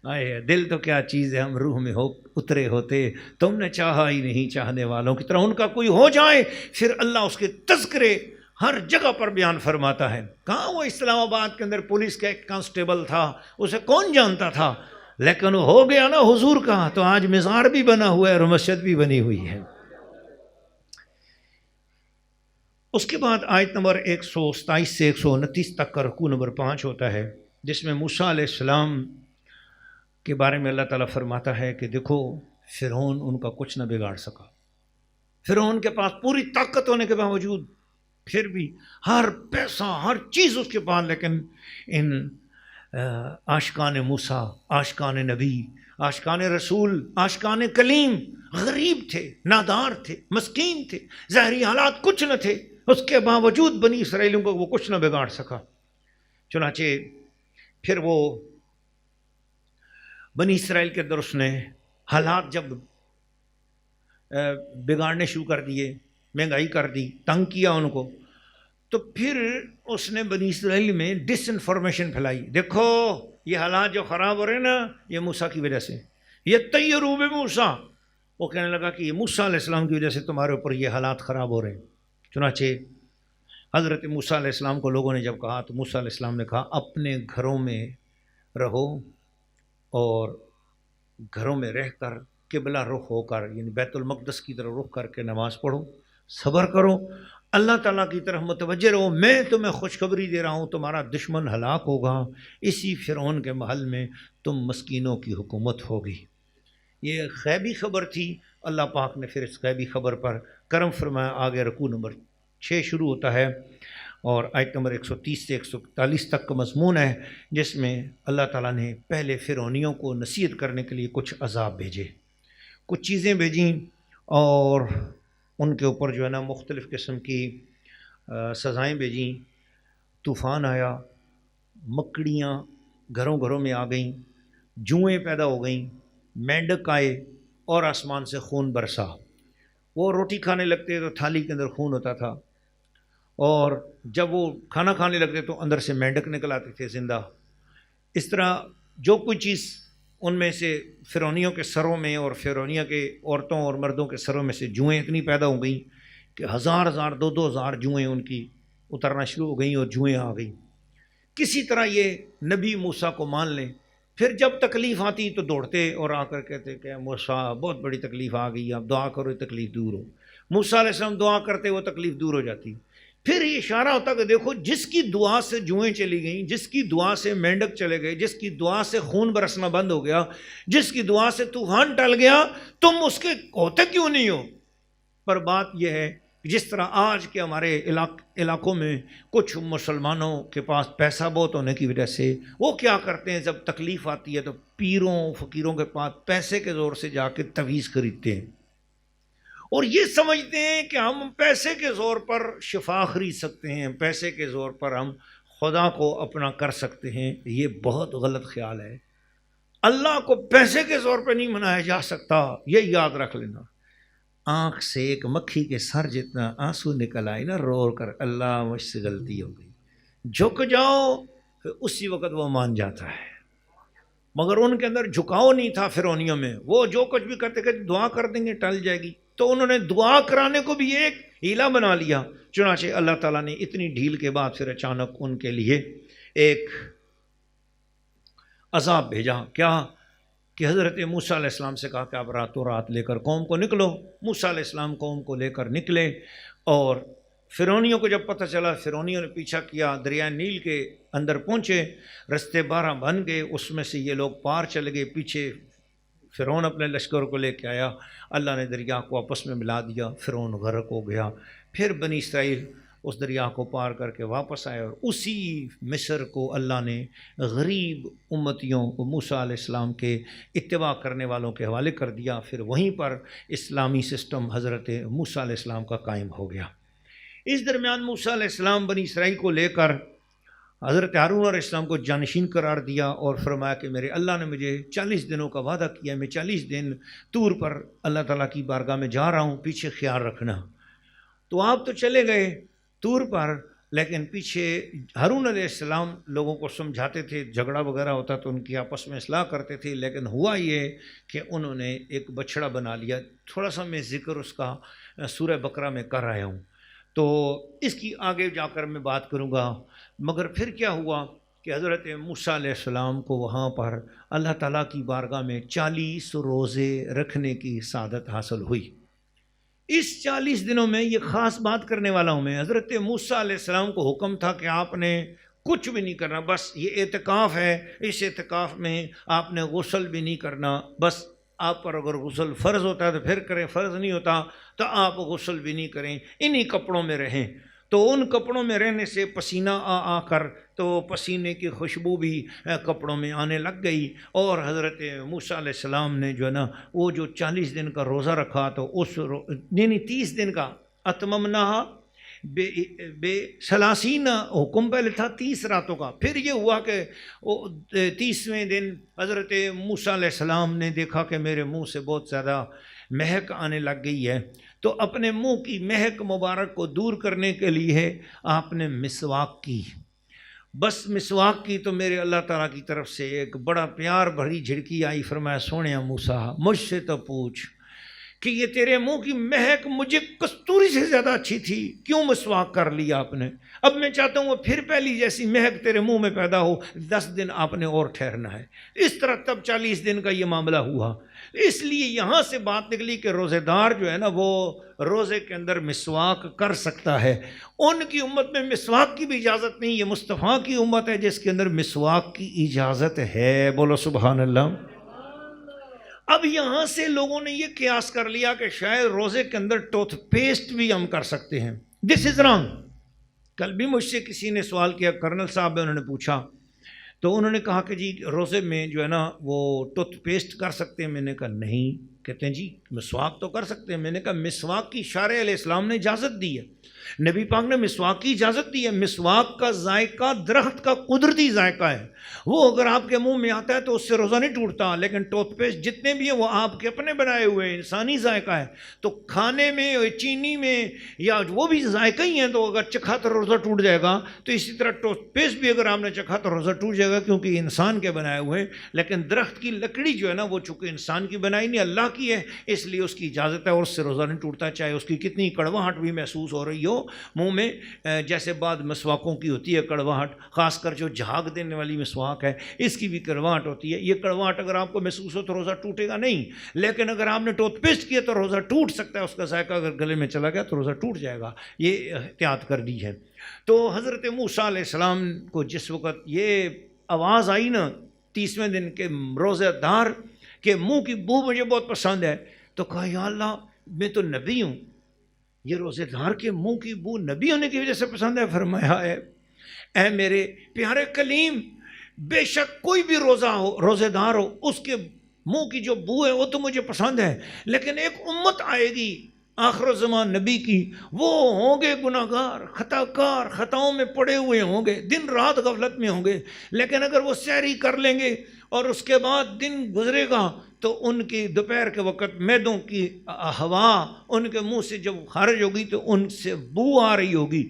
Speaker 1: آئے دل تو کیا چیز ہے، ہم روح میں ہو اترے ہوتے، تم نے چاہا ہی نہیں چاہنے والوں کی طرح، ان کا کوئی ہو جائے پھر اللہ اس کے تذکرے ہر جگہ پر بیان فرماتا ہے۔ کہاں وہ اسلام آباد کے اندر پولیس کا ایک کانسٹیبل تھا، اسے کون جانتا تھا، لیکن وہ ہو گیا نا حضور کا، تو آج مزار بھی بنا ہوا ہے اور مسجد بھی بنی ہوئی ہے۔ اس کے بعد آیت نمبر 127 سے 129 تک کا رکوع نمبر 5 ہوتا ہے، جس میں موسیٰ علیہ السلام کے بارے میں اللہ تعالیٰ فرماتا ہے کہ دیکھو فرعون ان کا کچھ نہ بگاڑ سکا، فرعون کے پاس پوری طاقت ہونے کے باوجود پھر بھی ہر پیسہ ہر چیز اس کے پاس، لیکن ان عاشقان موسیٰ، عاشقان نبی، عاشقان رسول، عاشقان کلیم غریب تھے، نادار تھے، مسکین تھے، ظاہری حالات کچھ نہ تھے، اس کے باوجود بنی اسرائیلیوں کو وہ کچھ نہ بگاڑ سکا۔ چنانچہ پھر وہ بنی اسرائیل کے اندر اس نے حالات جب بگاڑنے شروع کر دیے، مہنگائی کر دی، تنگ کیا ان کو، تو پھر اس نے بنی اسرائیل میں ڈس انفارمیشن پھیلائی، دیکھو یہ حالات جو خراب ہو رہے ہیں نا یہ موسیٰ کی وجہ سے، یطیروا بموسیٰ، وہ کہنے لگا کہ یہ موسیٰ علیہ السلام کی وجہ سے تمہارے اوپر یہ حالات خراب ہو رہے ہیں۔ چنانچہ حضرت موسیٰ علیہ السلام کو لوگوں نے جب کہا تو موسیٰ علیہ السلام نے کہا اپنے گھروں میں رہو اور گھروں میں رہ کر قبلہ رخ ہو کر، یعنی بیت المقدس کی طرف رخ کر کے نماز پڑھو، صبر کرو، اللہ تعالیٰ کی طرف متوجہ رہو، میں تمہیں خوشخبری دے رہا ہوں تمہارا دشمن ہلاک ہوگا، اسی فرعون کے محل میں تم مسکینوں کی حکومت ہوگی۔ یہ غیبی خبر تھی۔ اللہ پاک نے پھر اس غیبی خبر پر کرم فرمایا۔ آگے رکوع نمبر 6 شروع ہوتا ہے اور آیت نمبر 130 سے 141 تک کا مضمون ہے، جس میں اللہ تعالیٰ نے پہلے فرعونیوں کو نصیحت کرنے کے لیے کچھ عذاب بھیجے، کچھ چیزیں بھیجیں اور ان کے اوپر جو ہے نا مختلف قسم کی سزائیں بھیجیں۔ طوفان آیا، مکڑیاں گھروں گھروں میں آ گئیں، جوئیں پیدا ہو گئیں، مینڈک آئے اور آسمان سے خون برسا۔ وہ روٹی کھانے لگتے تو تھالی کے اندر خون ہوتا تھا، اور جب وہ کھانا کھانے لگتے تو اندر سے مینڈک نکل آتے تھے زندہ۔ اس طرح جو کوئی چیز ان میں سے فرعونیوں کے سروں میں اور فرعونیہ کے عورتوں اور مردوں کے سروں میں سے جوئیں اتنی پیدا ہو گئیں کہ ہزار ہزار 2,000 جوئیں ان کی اترنا شروع ہو گئیں اور جوئیں آ گئیں۔ کسی طرح یہ نبی موسیٰ کو مان لیں، پھر جب تکلیف آتی تو دوڑتے اور آ کر کہتے کہ موسیٰ بہت بڑی تکلیف آ گئی، آپ دعا کرو یہ تکلیف دور ہو۔ موسیٰ علیہ السلام دعا کرتے وہ تکلیف دور ہو جاتی۔ پھر یہ اشارہ ہوتا کہ دیکھو جس کی دعا سے جوئیں چلی گئیں، جس کی دعا سے مینڈک چلے گئے، جس کی دعا سے خون برسنا بند ہو گیا، جس کی دعا سے طوفان ٹل گیا، تم اس کے ہوتے کیوں نہیں ہو؟ پر بات یہ ہے جس طرح آج کے ہمارے علاقوں میں کچھ مسلمانوں کے پاس پیسہ بہت ہونے کی وجہ سے وہ کیا کرتے ہیں، جب تکلیف آتی ہے تو پیروں فقیروں کے پاس پیسے کے زور سے جا کے تعویذ خریدتے ہیں، اور یہ سمجھتے ہیں کہ ہم پیسے کے زور پر شفا خرید سکتے ہیں، پیسے کے زور پر ہم خدا کو اپنا کر سکتے ہیں۔ یہ بہت غلط خیال ہے۔ اللہ کو پیسے کے زور پہ نہیں منایا جا سکتا، یہ یاد رکھ لینا۔ آنکھ سے ایک مکھی کے سر جتنا آنسو نکل آئے نا رو کر، اللہ مجھ سے غلطی ہو گئی، جھک جاؤ، پھر اسی وقت وہ مان جاتا ہے۔ مگر ان کے اندر جھکاؤ نہیں تھا فرعونیوں میں، وہ جو کچھ بھی کرتے کہ دعا کر دیں گے ٹل جائے گی، تو انہوں نے دعا کرانے کو بھی ایک ہیلا بنا لیا۔ چنانچہ اللہ تعالیٰ نے اتنی ڈھیل کے بعد پھر اچانک ان کے لیے ایک عذاب بھیجا۔ کیا کہ حضرت موسیٰ علیہ السلام سے کہا کہ آپ راتوں رات لے کر قوم کو نکلو۔ موسیٰ علیہ السلام قوم کو لے کر نکلے، اور فرعونیوں کو جب پتہ چلا، فرعونیوں نے پیچھا کیا، دریائے نیل کے اندر پہنچے، رستے 12 بن گئے، اس میں سے یہ لوگ پار چلے گئے، پیچھے فرعون اپنے لشکر کو لے کے آیا، اللہ نے دریا کو آپس میں ملا دیا، فرعون غرق ہو گیا۔ پھر بنی اسرائیل اس دریا کو پار کر کے واپس آئے، اور اسی مصر کو اللہ نے غریب امتیوں کو موسیٰ علیہ السلام کے اتباع کرنے والوں کے حوالے کر دیا۔ پھر وہیں پر اسلامی سسٹم حضرت موسیٰ علیہ السلام کا قائم ہو گیا۔ اس درمیان موسیٰ علیہ السلام بنی اسرائیل کو لے کر حضرت ہارون علیہ السلام کو جانشین قرار دیا اور فرمایا کہ میرے اللہ نے مجھے 40 دنوں کا وعدہ کیا، میں 40 دن طور پر اللہ تعالیٰ کی بارگاہ میں جا رہا ہوں، پیچھے خیال رکھنا۔ تو آپ تو چلے گئے طور پر، لیکن پیچھے ہارون علیہ السلام لوگوں کو سمجھاتے تھے، جھگڑا وغیرہ ہوتا تو ان کی آپس میں اصلاح کرتے تھے، لیکن ہوا یہ کہ انہوں نے ایک بچڑا بنا لیا۔ تھوڑا سا میں ذکر اس کا سورہ بقرہ میں کر رہا ہوں، تو اس کی آگے جا کر میں بات کروں گا۔ مگر پھر کیا ہوا کہ حضرت موسیٰ علیہ السلام کو وہاں پر اللہ تعالیٰ کی بارگاہ میں 40 روزے رکھنے کی سعادت حاصل ہوئی۔ اس 40 دنوں میں یہ خاص بات کرنے والا ہوں میں، حضرت موسیٰ علیہ السلام کو حکم تھا کہ آپ نے کچھ بھی نہیں کرنا، بس یہ اعتکاف ہے، اس اعتکاف میں آپ نے غسل بھی نہیں کرنا، بس آپ پر اگر غسل فرض ہوتا ہے تو پھر کریں، فرض نہیں ہوتا تو آپ غسل بھی نہیں کریں، انہی کپڑوں میں رہیں۔ تو ان کپڑوں میں رہنے سے پسینہ آ کر تو پسینے کی خوشبو بھی کپڑوں میں آنے لگ گئی، اور حضرت موسیٰ علیہ السلام نے جو ہے نا وہ جو 40 دن کا روزہ رکھا، تو اس نہیں 30 دن کا اتممنا بے 30 حکم پہلے تھا 30 راتوں کا۔ پھر یہ ہوا کہ 30ویں دن حضرت موسیٰ علیہ السلام نے دیکھا کہ میرے منہ سے بہت زیادہ مہک آنے لگ گئی ہے، تو اپنے منہ کی مہک مبارک کو دور کرنے کے لیے آپ نے مسواک کی، بس مسواک کی تو میرے اللہ تعالیٰ کی طرف سے ایک بڑا پیار بھری جھڑکی آئی. فرمایا سونے موسیٰ مجھ سے تو پوچھ کہ یہ تیرے منہ کی مہک مجھے کستوری سے زیادہ اچھی تھی، کیوں مسواک کر لیا آپ نے؟ اب میں چاہتا ہوں وہ پھر پہلی جیسی مہک تیرے منہ میں پیدا ہو. 10 دن آپ نے اور ٹھہرنا ہے. اس طرح تب 40 دن کا یہ معاملہ ہوا. اس لیے یہاں سے بات نکلی کہ روزے دار جو ہے نا وہ روزے کے اندر مسواک کر سکتا ہے. ان کی امت میں مسواک کی بھی اجازت نہیں. یہ مصطفیٰ کی امت ہے جس کے اندر مسواک کی اجازت ہے. بولو سبحان اللہ. اب یہاں سے لوگوں نے یہ قیاس کر لیا کہ شاید روزے کے اندر ٹوتھ پیسٹ بھی ہم کر سکتے ہیں. دس از رانگ. کل بھی مجھ سے کسی نے سوال کیا، کرنل صاحب انہوں نے پوچھا، تو انہوں نے کہا کہ جی روزے میں جو ہے نا وہ ٹوتھ پیسٹ کر سکتے ہیں. میں نے کہا نہیں. کہتے ہیں جی مسواک تو کر سکتے ہیں. میں نے کہا مسواک کی شارع علیہ السلام نے اجازت دی ہے، نبی پاک نے مسواک کی اجازت دی ہے. مسواک کا ذائقہ درخت کا قدرتی ذائقہ ہے. وہ اگر آپ کے منہ میں آتا ہے تو اس سے روزہ نہیں ٹوٹتا. لیکن ٹوتھ پیسٹ جتنے بھی ہیں وہ آپ کے اپنے بنائے ہوئے ہیں، انسانی ذائقہ ہے. تو کھانے میں چینی میں یا وہ بھی ذائقہ ہی ہیں، تو اگر چکھا تو روزہ ٹوٹ جائے گا. تو اسی طرح ٹوتھ پیسٹ بھی اگر آپ نے چکھا تو روزہ ٹوٹ جائے گا، کیونکہ انسان کے بنائے ہوئے ہیں. لیکن درخت کی لکڑی جو ہے نا وہ چونکہ انسان کی بنائی نہیں اللہ کی ہے، اس لیے اس کی اجازت ہے اور اس سے روزہ نہیں ٹوٹتا، چاہے اس کی کتنی کڑواہٹ بھی محسوس ہو رہی ہو منہ میں. جیسے بعد مسواکوں کی ہوتی ہے کڑواہٹ، خاص کر جو جھاگ دینے والی مسواک ہے اس کی بھی کڑواہٹ ہوتی ہے. یہ کڑواہٹ اگر آپ کو محسوس ہو تو روزہ ٹوٹے گا نہیں. لیکن اگر آپ نے ٹوتھ پیسٹ کیا تو روزہ ٹوٹ سکتا ہے. اس کا ذائقہ اگر گلے میں چلا گیا تو روزہ ٹوٹ جائے گا. یہ احتیاط کر دی ہے. تو حضرت موسیٰ علیہ السلام کو جس وقت یہ آواز آئی نا 30ویں دن کے روزہ دار کہ منہ کی بو مجھے بہت پسند ہے، تو کہا یا اللہ میں تو نبی ہوں، یہ روزے دار کے منہ کی بو نبی ہونے کی وجہ سے پسند ہے. فرمایا اے میرے پیارے کلیم، بے شک کوئی بھی روزے دار ہو اس کے منہ کی جو بو ہے وہ تو مجھے پسند ہے، لیکن ایک امت آئے گی آخر الزمان نبی کی، وہ ہوں گے گناہگار، خطا کار، خطاؤں میں پڑے ہوئے ہوں گے، دن رات غفلت میں ہوں گے. لیکن اگر وہ سحری کر لیں گے اور اس کے بعد دن گزرے گا تو ان کی دوپہر کے وقت میدوں کی ہوا ان کے منہ سے جب خارج ہوگی تو ان سے بو آ رہی ہوگی.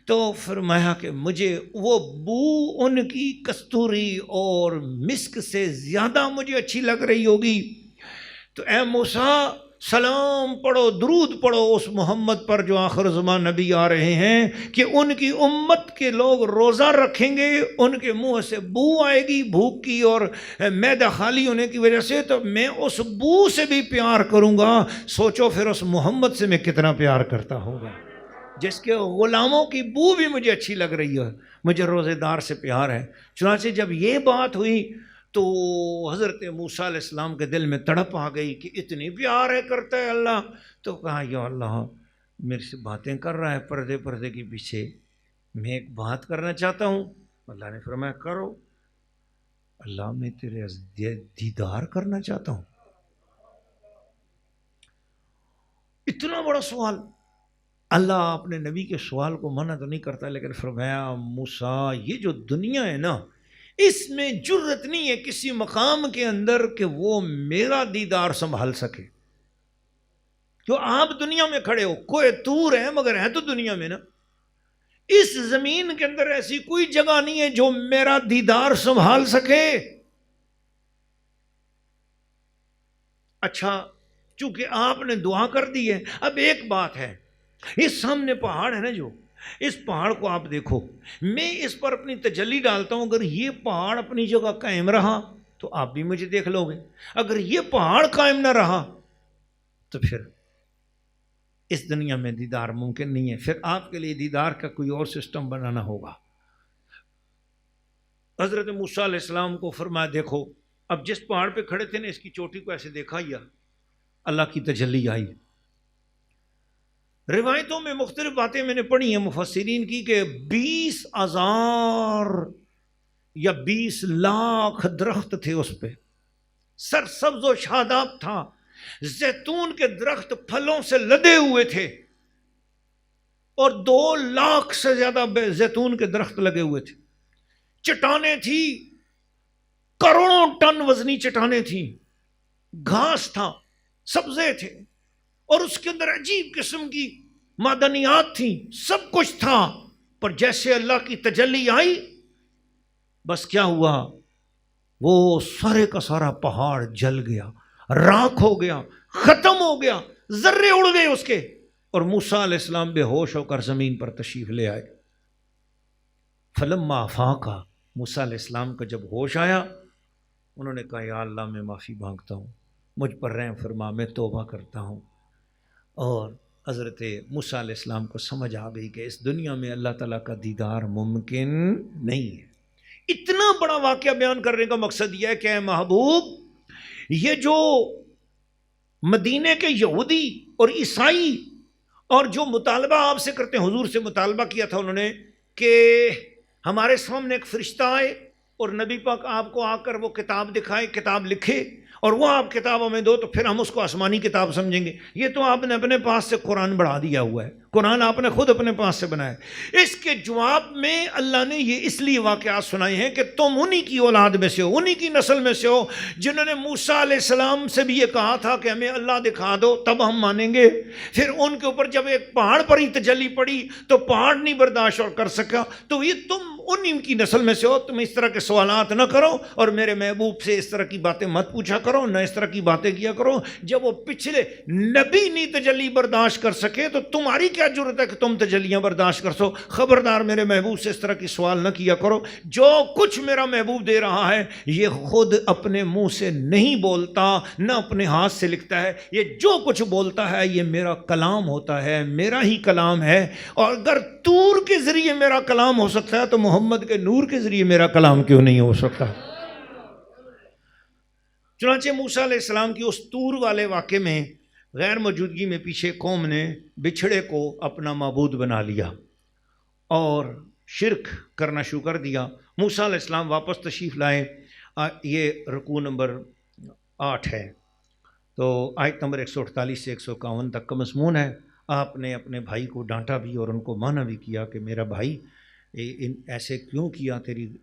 Speaker 1: تو فرمایا کہ مجھے وہ بو ان کی کستوری اور مسک سے زیادہ مجھے اچھی لگ رہی ہوگی. تو اے موسیٰ سلام پڑھو، درود پڑھو اس محمد پر جو آخر زمان نبی آ رہے ہیں، کہ ان کی امت کے لوگ روزہ رکھیں گے، ان کے منہ سے بو آئے گی بھوک کی اور معدہ خالی ہونے کی وجہ سے، تو میں اس بو سے بھی پیار کروں گا. سوچو پھر اس محمد سے میں کتنا پیار کرتا ہوگا جس کے غلاموں کی بو بھی مجھے اچھی لگ رہی ہے. مجھے روزے دار سے پیار ہے. چنانچہ جب یہ بات ہوئی تو حضرت موسیٰ علیہ السلام کے دل میں تڑپ آ گئی کہ اتنی پیار ہے کرتا ہے اللہ. تو کہا یا اللہ میرے سے باتیں کر رہا ہے پردے کے پیچھے، میں ایک بات کرنا چاہتا ہوں. اللہ نے فرمایا کرو. اللہ میں تیرے دیدار کرنا چاہتا ہوں. اتنا بڑا سوال. اللہ اپنے نبی کے سوال کو منع تو نہیں کرتا، لیکن فرمایا موسیٰ یہ جو دنیا ہے نا اس میں جرت نہیں ہے کسی مقام کے اندر کہ وہ میرا دیدار سنبھال سکے. جو آپ دنیا میں کھڑے ہو، کوئی طور ہے مگر ہے تو دنیا میں نا. اس زمین کے اندر ایسی کوئی جگہ نہیں ہے جو میرا دیدار سنبھال سکے. اچھا چونکہ آپ نے دعا کر دی ہے، اب ایک بات ہے، یہ سامنے پہاڑ ہے نا، جو اس پہاڑ کو آپ دیکھو، میں اس پر اپنی تجلی ڈالتا ہوں. اگر یہ پہاڑ اپنی جگہ قائم رہا تو آپ بھی مجھے دیکھ لو گے. اگر یہ پہاڑ قائم نہ رہا تو پھر اس دنیا میں دیدار ممکن نہیں ہے. پھر آپ کے لیے دیدار کا کوئی اور سسٹم بنانا ہوگا. حضرت موسیٰ علیہ السلام کو فرمایا دیکھو، اب جس پہاڑ پہ کھڑے تھے نا اس کی چوٹی کو ایسے دیکھا یا اللہ کی تجلی آئی. روایتوں میں مختلف باتیں میں نے پڑھی ہیں مفسرین کی کہ 20,000 یا 20 لاکھ درخت تھے اس پہ، سرسبز و شاداب تھا. زیتون کے درخت پھلوں سے لدے ہوئے تھے اور 2 لاکھ سے زیادہ زیتون کے درخت لگے ہوئے تھے. چٹانیں تھی، کروڑوں ٹن وزنی چٹانیں تھیں. گھاس تھا، سبزے تھے، اور اس کے اندر عجیب قسم کی معدنیات تھیں. سب کچھ تھا. پر جیسے اللہ کی تجلی آئی بس کیا ہوا، وہ سارے کا سارا پہاڑ جل گیا، راکھ ہو گیا، ختم ہو گیا، ذرے اڑ گئے اس کے، اور موسیٰ علیہ السلام بے ہوش ہو کر زمین پر تشریف لے آئے۔ فلما افاق، موسیٰ علیہ السلام کا جب ہوش آیا، انہوں نے کہا یا اللہ میں معافی مانگتا ہوں، مجھ پر رحم فرما، میں توبہ کرتا ہوں۔ اور حضرت موسیٰ علیہ السلام کو سمجھ آ گئی کہ اس دنیا میں اللہ تعالیٰ کا دیدار ممکن نہیں ہے۔ اتنا بڑا واقعہ بیان کرنے کا مقصد یہ ہے کہ اے محبوب، یہ جو مدینے کے یہودی اور عیسائی اور جو مطالبہ آپ سے کرتے ہیں، حضور سے مطالبہ کیا تھا انہوں نے کہ ہمارے سامنے ایک فرشتہ آئے اور نبی پاک آپ کو آ کر وہ کتاب دکھائے، کتاب لکھے، اور وہ آپ کتاب ہمیں دو تو پھر ہم اس کو آسمانی کتاب سمجھیں گے۔ یہ تو آپ نے اپنے پاس سے قرآن بڑھا دیا ہوا ہے، قرآن آپ نے خود اپنے پاس سے بنایا ہے۔ اس کے جواب میں اللہ نے یہ اس لیے واقعات سنائے ہیں کہ تم انہی کی اولاد میں سے ہو، انہی کی نسل میں سے ہو جنہوں نے موسیٰ علیہ السلام سے بھی یہ کہا تھا کہ ہمیں اللہ دکھا دو تب ہم مانیں گے۔ پھر ان کے اوپر جب ایک پہاڑ پر ہی تجلی پڑی تو پہاڑ نہیں برداشت اور کر سکا۔ تو یہ تم انہی کی نسل میں سے ہو، تم اس طرح کے سوالات نہ کرو اور میرے محبوب سے اس طرح کی باتیں مت پوچھا کرو، نہ اس طرح کی باتیں کیا کرو۔ جب وہ پچھلے نبی نہیں تجلی برداشت کر سکے تو تمہاری کیا ضرورت ہے کہ تم تجلیاں برداشت کر سو؟ خبردار میرے محبوب سے اس طرح کی سوال نہ کیا کرو۔ جو کچھ میرا محبوب دے رہا ہے یہ خود اپنے منہ سے نہیں بولتا، نہ اپنے ہاتھ سے لکھتا ہے، یہ جو کچھ بولتا ہے یہ میرا کلام ہوتا ہے، میرا ہی کلام ہے۔ اور اگر طور کے ذریعے میرا کلام ہو سکتا ہے تو محمد کے نور کے ذریعے میرا کلام کیوں نہیں ہو سکتا؟ چنانچہ موسیٰ علیہ السلام کی اس طور والے واقعے میں غیر موجودگی میں پیچھے قوم نے بچھڑے کو اپنا معبود بنا لیا اور شرک کرنا شروع کر دیا۔ موسیٰ علیہ السلام واپس تشریف لائے۔ یہ رکوع نمبر 8 ہے، تو آیت نمبر 148 سے 151 تک کا مضمون ہے۔ آپ نے اپنے بھائی کو ڈانٹا بھی اور ان کو مانا بھی کیا کہ میرا بھائی ایسے کیوں کیا،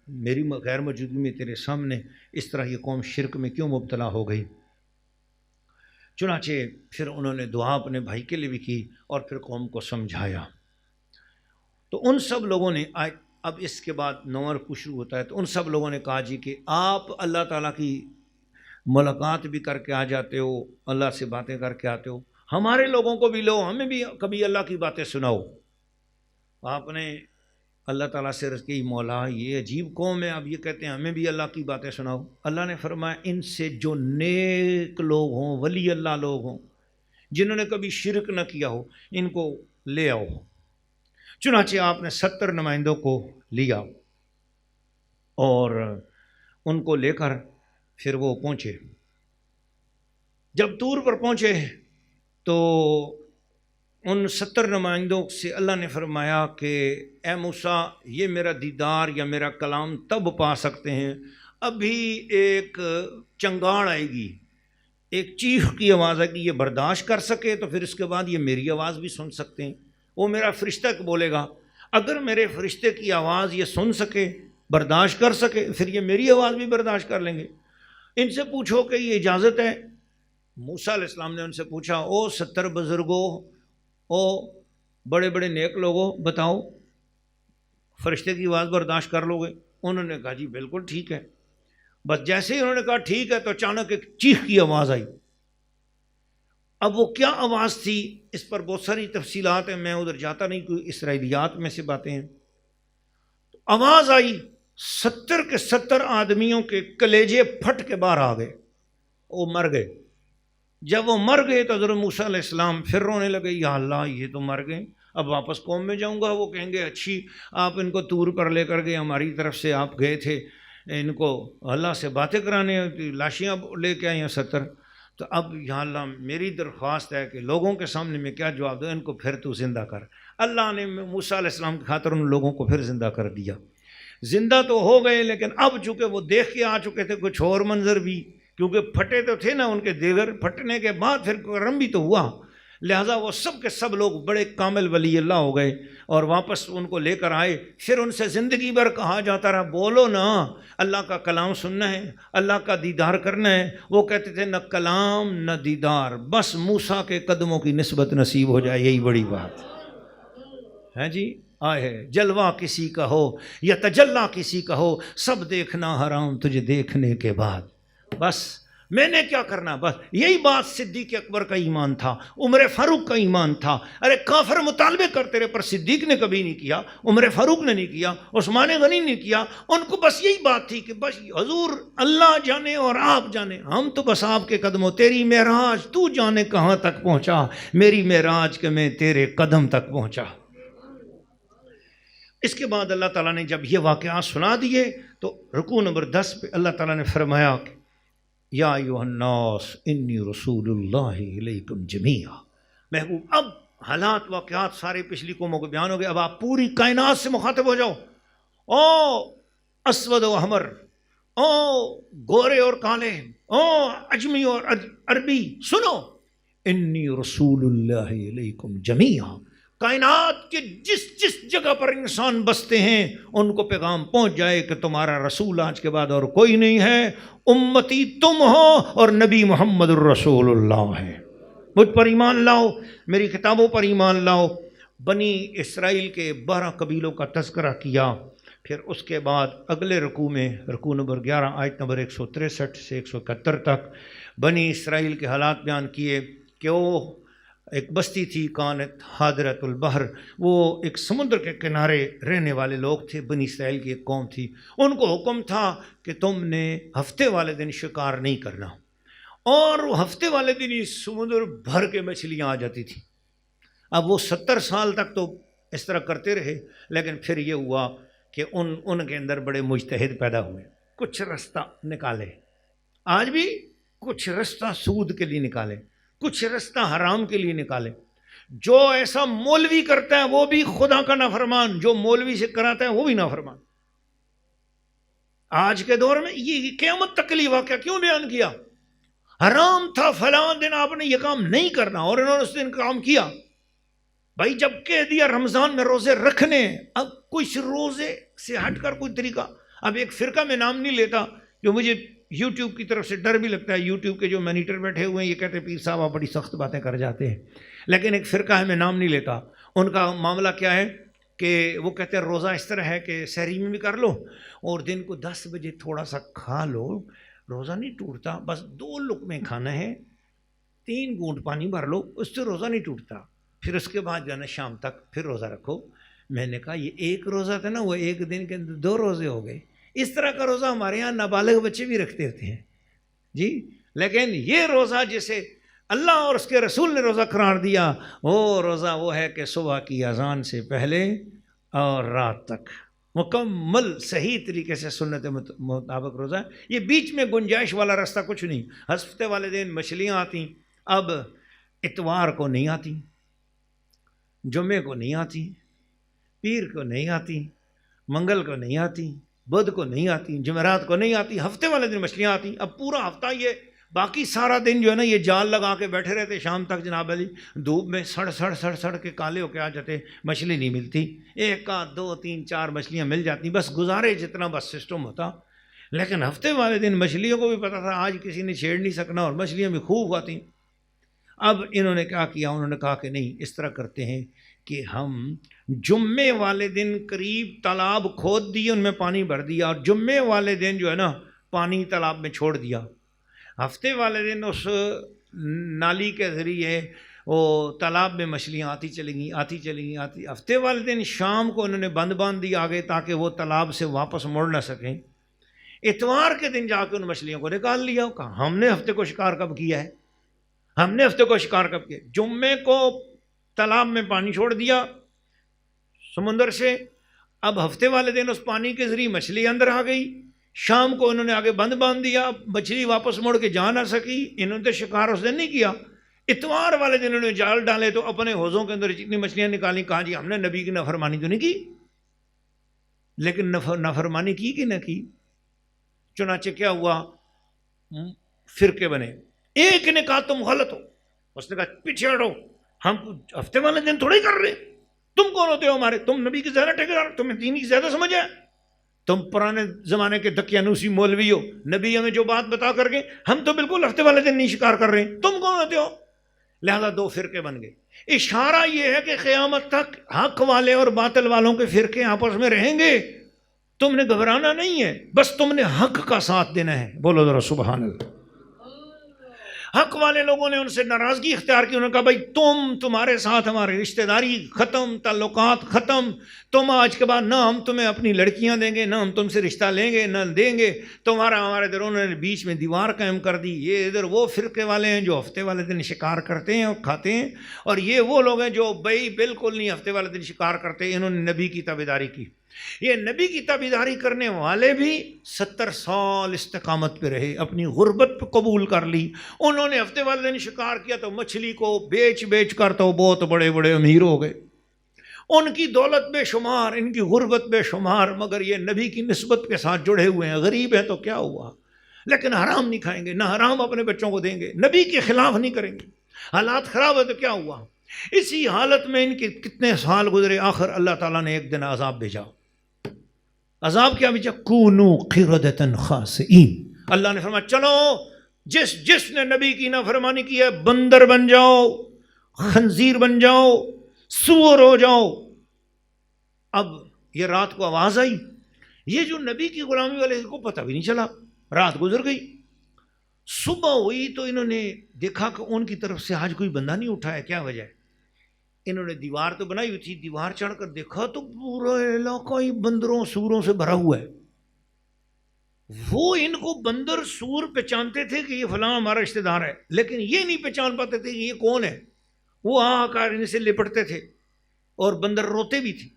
Speaker 1: میری غیر موجودگی میں تیرے سامنے اس طرح یہ قوم شرک میں کیوں مبتلا ہو گئی۔ چنانچہ پھر انہوں نے دعا اپنے بھائی کے لیے بھی کی اور پھر قوم کو سمجھایا۔ تو ان سب لوگوں نے اب اس کے بعد نور شروع ہوتا ہے، تو ان سب لوگوں نے کہا جی کہ آپ اللہ تعالیٰ کی ملاقات بھی کر کے آ جاتے ہو، اللہ سے باتیں کر کے آتے ہو، ہمارے لوگوں کو بھی لو، ہمیں بھی کبھی اللہ کی باتیں سناؤ۔ آپ نے اللہ تعالیٰ سے عرض کی مولا یہ عجیب قوم ہے، اب یہ کہتے ہیں ہمیں بھی اللہ کی باتیں سناؤ۔ اللہ نے فرمایا ان سے جو نیک لوگ ہوں، ولی اللہ لوگ ہوں، جنہوں نے کبھی شرک نہ کیا ہو، ان کو لے آؤ۔ چنانچہ آپ نے 70 نمائندوں کو لیا اور ان کو لے کر پھر وہ پہنچے۔ جب طور پر پہنچے تو ان 70 نمائندوں سے اللہ نے فرمایا کہ اے موسیٰ یہ میرا دیدار یا میرا کلام تب پا سکتے ہیں، ابھی ایک چنگاڑ آئے گی، ایک چیخ کی آواز آئے گی، یہ برداشت کر سکے تو پھر اس کے بعد یہ میری آواز بھی سن سکتے ہیں۔ وہ میرا فرشتہ بولے گا، اگر میرے فرشتے کی آواز یہ سن سکے، برداشت کر سکے، پھر یہ میری آواز بھی برداشت کر لیں گے۔ ان سے پوچھو کہ یہ اجازت ہے؟ موسیٰ علیہ السلام نے ان سے پوچھا، او 70 بزرگوں، او بڑے بڑے نیک لوگوں، بتاؤ فرشتے کی آواز برداشت کر لو گے؟ انہوں نے کہا جی بالکل ٹھیک ہے۔ بس جیسے ہی انہوں نے کہا ٹھیک ہے تو اچانک ایک چیخ کی آواز آئی۔ اب وہ کیا آواز تھی اس پر بہت ساری تفصیلات ہیں، میں ادھر جاتا نہیں، کوئی اسرائیلیات میں سے باتیں ہیں۔ آواز آئی، 70 کے 70 آدمیوں کے کلیجے پھٹ کے باہر آ گئے، وہ مر گئے۔ جب وہ مر گئے تو حضرت موسیٰ علیہ السلام پھر رونے لگے، یا اللہ یہ تو مر گئے، اب واپس قوم میں جاؤں گا، وہ کہیں گے اچھی آپ ان کو طور پر لے کر گئے، ہماری طرف سے آپ گئے تھے ان کو اللہ سے باتیں کرانے، لاشیاں لے کے آئی ہیں 70۔ تو اب یا اللہ میری درخواست ہے کہ لوگوں کے سامنے میں کیا جواب دوں، ان کو پھر تو زندہ کر۔ اللہ نے موسیٰ علیہ السلام کی خاطر ان لوگوں کو پھر زندہ کر دیا۔ زندہ تو ہو گئے لیکن اب چونکہ وہ دیکھ کے آ چکے تھے کچھ اور منظر بھی، کیونکہ پھٹے تو تھے نا ان کے دیگر، پھٹنے کے بعد پھر کرم بھی تو ہوا، لہٰذا وہ سب کے سب لوگ بڑے کامل ولی اللہ ہو گئے اور واپس ان کو لے کر آئے۔ پھر ان سے زندگی بھر کہا جاتا رہا بولو نا، اللہ کا کلام سننا ہے، اللہ کا دیدار کرنا ہے۔ وہ کہتے تھے نہ کلام نہ دیدار، بس موسیٰ کے قدموں کی نسبت نصیب ہو جائے، یہی بڑی بات ہے جی۔ آئے جلوہ کسی کا ہو یا تجلا کسی کا ہو، سب دیکھنا حرام تجھے دیکھنے کے بعد۔ بس میں نے کیا کرنا، بس یہی بات صدیق اکبر کا ایمان تھا، عمر فاروق کا ایمان تھا۔ ارے کافر مطالبے کرتے رہے پر صدیق نے کبھی نہیں کیا، عمر فاروق نے نہیں کیا، عثمان غنی نے کیا۔ ان کو بس یہی بات تھی کہ بس حضور اللہ جانے اور آپ جانے، ہم تو بس آپ کے قدموں، تیری معراج تو جانے کہاں تک پہنچا، میری معراج کہ میں تیرے قدم تک پہنچا۔ اس کے بعد اللہ تعالیٰ نے جب یہ واقعات سنا دیے تو رکوع نمبر 10 پہ اللہ تعالیٰ نے فرمایا کہ یا ایھا الناس انی رسول اللہ الیکم جمیعا۔ محبوب اب حالات واقعات سارے پچھلی قوموں کو بیان ہو گئے، اب آپ پوری کائنات سے مخاطب ہو جاؤ۔ او اسود و احمر، او گورے اور کالے، او اجمی اور عربی، سنو انی رسول اللہ علیکم جمیعا۔ کائنات کے جس جس جگہ پر انسان بستے ہیں ان کو پیغام پہنچ جائے کہ تمہارا رسول آج کے بعد اور کوئی نہیں ہے، امتی تم ہو اور نبی محمد الرسول اللہ ہے۔ مجھ پر ایمان لاؤ، میری کتابوں پر ایمان لاؤ۔ بنی اسرائیل کے 12 قبیلوں کا تذکرہ کیا، پھر اس کے بعد اگلے رکوع میں رکوع نمبر 11 آیت نمبر 163 سے 171 تک بنی اسرائیل کے حالات بیان کیے کہ وہ ایک بستی تھی کانت حاضرۃ البحر، وہ ایک سمندر کے کنارے رہنے والے لوگ تھے، بنی اسرائیل کی ایک قوم تھی۔ ان کو حکم تھا کہ تم نے ہفتے والے دن شکار نہیں کرنا، اور ہفتے والے دن ہی سمندر بھر کے مچھلیاں آ جاتی تھیں۔ اب وہ 70 سال تک تو اس طرح کرتے رہے، لیکن پھر یہ ہوا کہ ان کے اندر بڑے مجتہد پیدا ہوئے، کچھ رستہ نکالے، آج بھی کچھ رستہ سود کے لیے نکالے، کچھ رستہ حرام کے لیے نکالے۔ جو ایسا مولوی کرتا ہے وہ بھی خدا کا نافرمان، جو مولوی سے کراتا ہے وہ بھی نافرمان۔ آج کے دور میں یہ قیامت تک کے لیے واقعہ کیوں بیان کیا؟ حرام تھا فلاں دن آپ نے یہ کام نہیں کرنا، اور انہوں نے اس دن کام کیا۔ بھائی جب کہہ دیا رمضان میں روزے رکھنے، اب کچھ روزے سے ہٹ کر کوئی طریقہ۔ اب ایک فرقہ میں نام نہیں لیتا، جو مجھے یوٹیوب کی طرف سے ڈر بھی لگتا ہے، یوٹیوب کے جو مانیٹر بیٹھے ہوئے ہیں یہ کہتے ہیں پیر صاحب آپ بڑی سخت باتیں کر جاتے ہیں، لیکن ایک فرقہ ہے، میں نام نہیں لیتا۔ ان کا معاملہ کیا ہے کہ وہ کہتے ہیں روزہ اس طرح ہے کہ سحری میں بھی کر لو اور دن کو 10 بجے تھوڑا سا کھا لو، روزہ نہیں ٹوٹتا، بس 2 لقمے کھانا ہے، 3 گھونٹ پانی بھر لو، اس سے روزہ نہیں ٹوٹتا، پھر اس کے بعد جو ہے نا شام تک پھر روزہ رکھو۔ میں نے کہا یہ ایک روزہ تھا نا، وہ ایک دن کے اندر 2 روزے ہو گئے۔ اس طرح کا روزہ ہمارے ہاں نابالغ بچے بھی رکھتے ہوتے ہیں جی، لیکن یہ روزہ جسے اللہ اور اس کے رسول نے روزہ قرار دیا، وہ روزہ وہ ہے کہ صبح کی اذان سے پہلے اور رات تک مکمل صحیح طریقے سے سنت مطابق روزہ ہے۔ یہ بیچ میں گنجائش والا راستہ کچھ نہیں۔ ہفتے والے دن مچھلیاں آتی، اب اتوار کو نہیں آتی، جمعے کو نہیں آتی، پیر کو نہیں آتی، منگل کو نہیں آتی، بدھ کو نہیں آتی، جمعرات کو نہیں آتی، ہفتے والے دن مچھلیاں آتی۔ اب پورا ہفتہ یہ باقی سارا دن جو ہے نا یہ جال لگا کے بیٹھے رہتے، شام تک جناب علی دھوپ میں سڑ کے کالے ہو کے آ جاتے، مچھلی نہیں ملتی، 1 2 3 4 مچھلیاں مل جاتی، بس گزارے جتنا بس سسٹم ہوتا۔ لیکن ہفتے والے دن مچھلیوں کو بھی پتا تھا آج کسی نے چھیڑ نہیں سکنا، اور مچھلیاں بھی خوب آتی۔ اب انہوں نے کیا کیا، انہوں نے کہا کہ نہیں، اس طرح کرتے ہیں کہ ہم جمعے والے دن قریب تالاب کھود دیے، ان میں پانی بھر دیا، اور جمعے والے دن جو ہے نا پانی تالاب میں چھوڑ دیا۔ ہفتے والے دن اس نالی کے ذریعے وہ تالاب میں مچھلیاں آتی چلیں گی۔ ہفتے والے دن شام کو انہوں نے بند باندھ دیا آگے تاکہ وہ تالاب سے واپس مڑ نہ سکیں۔ اتوار کے دن جا کے ان مچھلیوں کو نکال لیا۔ کہا ہم نے ہفتے کو شکار کب کیا ہے؟ جمعے کو تالاب میں پانی چھوڑ دیا سمندر سے، اب ہفتے والے دن اس پانی کے ذریعے مچھلی اندر آ گئی، شام کو انہوں نے آگے بند باندھ دیا، مچھلی واپس مڑ کے جا نہ سکی، انہوں نے شکار اس دن نہیں کیا۔ اتوار والے دن انہوں نے جال ڈالے تو اپنے حوضوں کے اندر جتنی مچھلیاں نکالی، کہا جی ہم نے نبی کی نافرمانی تو نہیں کی، لیکن نافرمانی کی کہ نہ کی؟ چنانچہ کیا ہوا، فرقے بنے۔ ایک نے کہا تم غلط ہو، اس نے کہا پیچھے ہٹو، ہم ہفتے والے دن تھوڑے ہی کر رہے، تم کون ہوتے ہو ہمارے؟ تم نبی کی زیادہ ٹھیکیدار، تمہیں دین کی زیادہ سمجھ ہے، تم پرانے زمانے کے دقیانوسی مولوی ہو، نبی ہمیں جو بات بتا کر گئے، ہم تو بالکل ہفتے والے دن نہیں شکار کر رہے ہیں، تم کون ہوتے ہو؟ لہذا دو فرقے بن گئے. اشارہ یہ ہے کہ قیامت تک حق والے اور باطل والوں کے فرقے آپس میں رہیں گے. تم نے گھبرانا نہیں ہے، بس تم نے حق کا ساتھ دینا ہے. بولو ذرا سبحان اللہ. حق والے لوگوں نے ان سے ناراضگی اختیار کی. انہوں نے کہا بھائی تمہارے ساتھ ہماری رشتہ داری ختم، تعلقات ختم. تم آج کے بعد نہ ہم تمہیں اپنی لڑکیاں دیں گے، نہ ہم تم سے رشتہ لیں گے، نہ دیں گے. ہمارے ادھر انہوں نے بیچ میں دیوار قائم کر دی. یہ ادھر وہ فرقے والے ہیں جو ہفتے والے دن شکار کرتے ہیں اور کھاتے ہیں، اور یہ وہ لوگ ہیں جو بھائی بالکل نہیں ہفتے والے دن شکار کرتے. انہوں نے نبی کی تابعداری کی. یہ نبی کی تابعداری کرنے والے بھی 70 سال استقامت پہ رہے، اپنی غربت پہ قبول کر لی. انہوں نے ہفتے والے دن شکار کیا تو مچھلی کو بیچ کر تو بہت بڑے بڑے امیر ہو گئے. ان کی دولت بے شمار، ان کی غربت بے شمار، مگر یہ نبی کی نسبت کے ساتھ جڑے ہوئے ہیں. غریب ہیں تو کیا ہوا، لیکن حرام نہیں کھائیں گے، نہ حرام اپنے بچوں کو دیں گے، نبی کے خلاف نہیں کریں گے. حالات خراب ہے تو کیا ہوا. اسی حالت میں ان کے کتنے سال گزرے. آخر اللہ تعالیٰ نے ایک دن عذاب بھیجا. عذاب کیا بھیجا؟ کونو قردۃ خاسئین. اللہ نے فرمایا چلو جس نے نبی کی نافرمانی کی ہے بندر بن جاؤ، خنزیر بن جاؤ، سور ہو جاؤ. اب یہ رات کو آواز آئی. یہ جو نبی کی غلامی والے کو پتہ بھی نہیں چلا. رات گزر گئی، صبح ہوئی تو انہوں نے دیکھا کہ ان کی طرف سے آج کوئی بندہ نہیں اٹھا ہے. کیا وجہ ہے؟ انہوں نے دیوار تو بنائی ہوئی تھی، دیوار چڑھ کر دیکھا تو پورا علاقہ ہی بندروں سوروں سے بھرا ہوا ہے. وہ ان کو بندر سور پہچانتے تھے کہ یہ فلاں ہمارا رشتہ دار ہے، لیکن یہ نہیں پہچان پاتے تھے کہ یہ کون ہے. وہ آ کر ان سے لپٹتے تھے اور بندر روتے بھی تھے.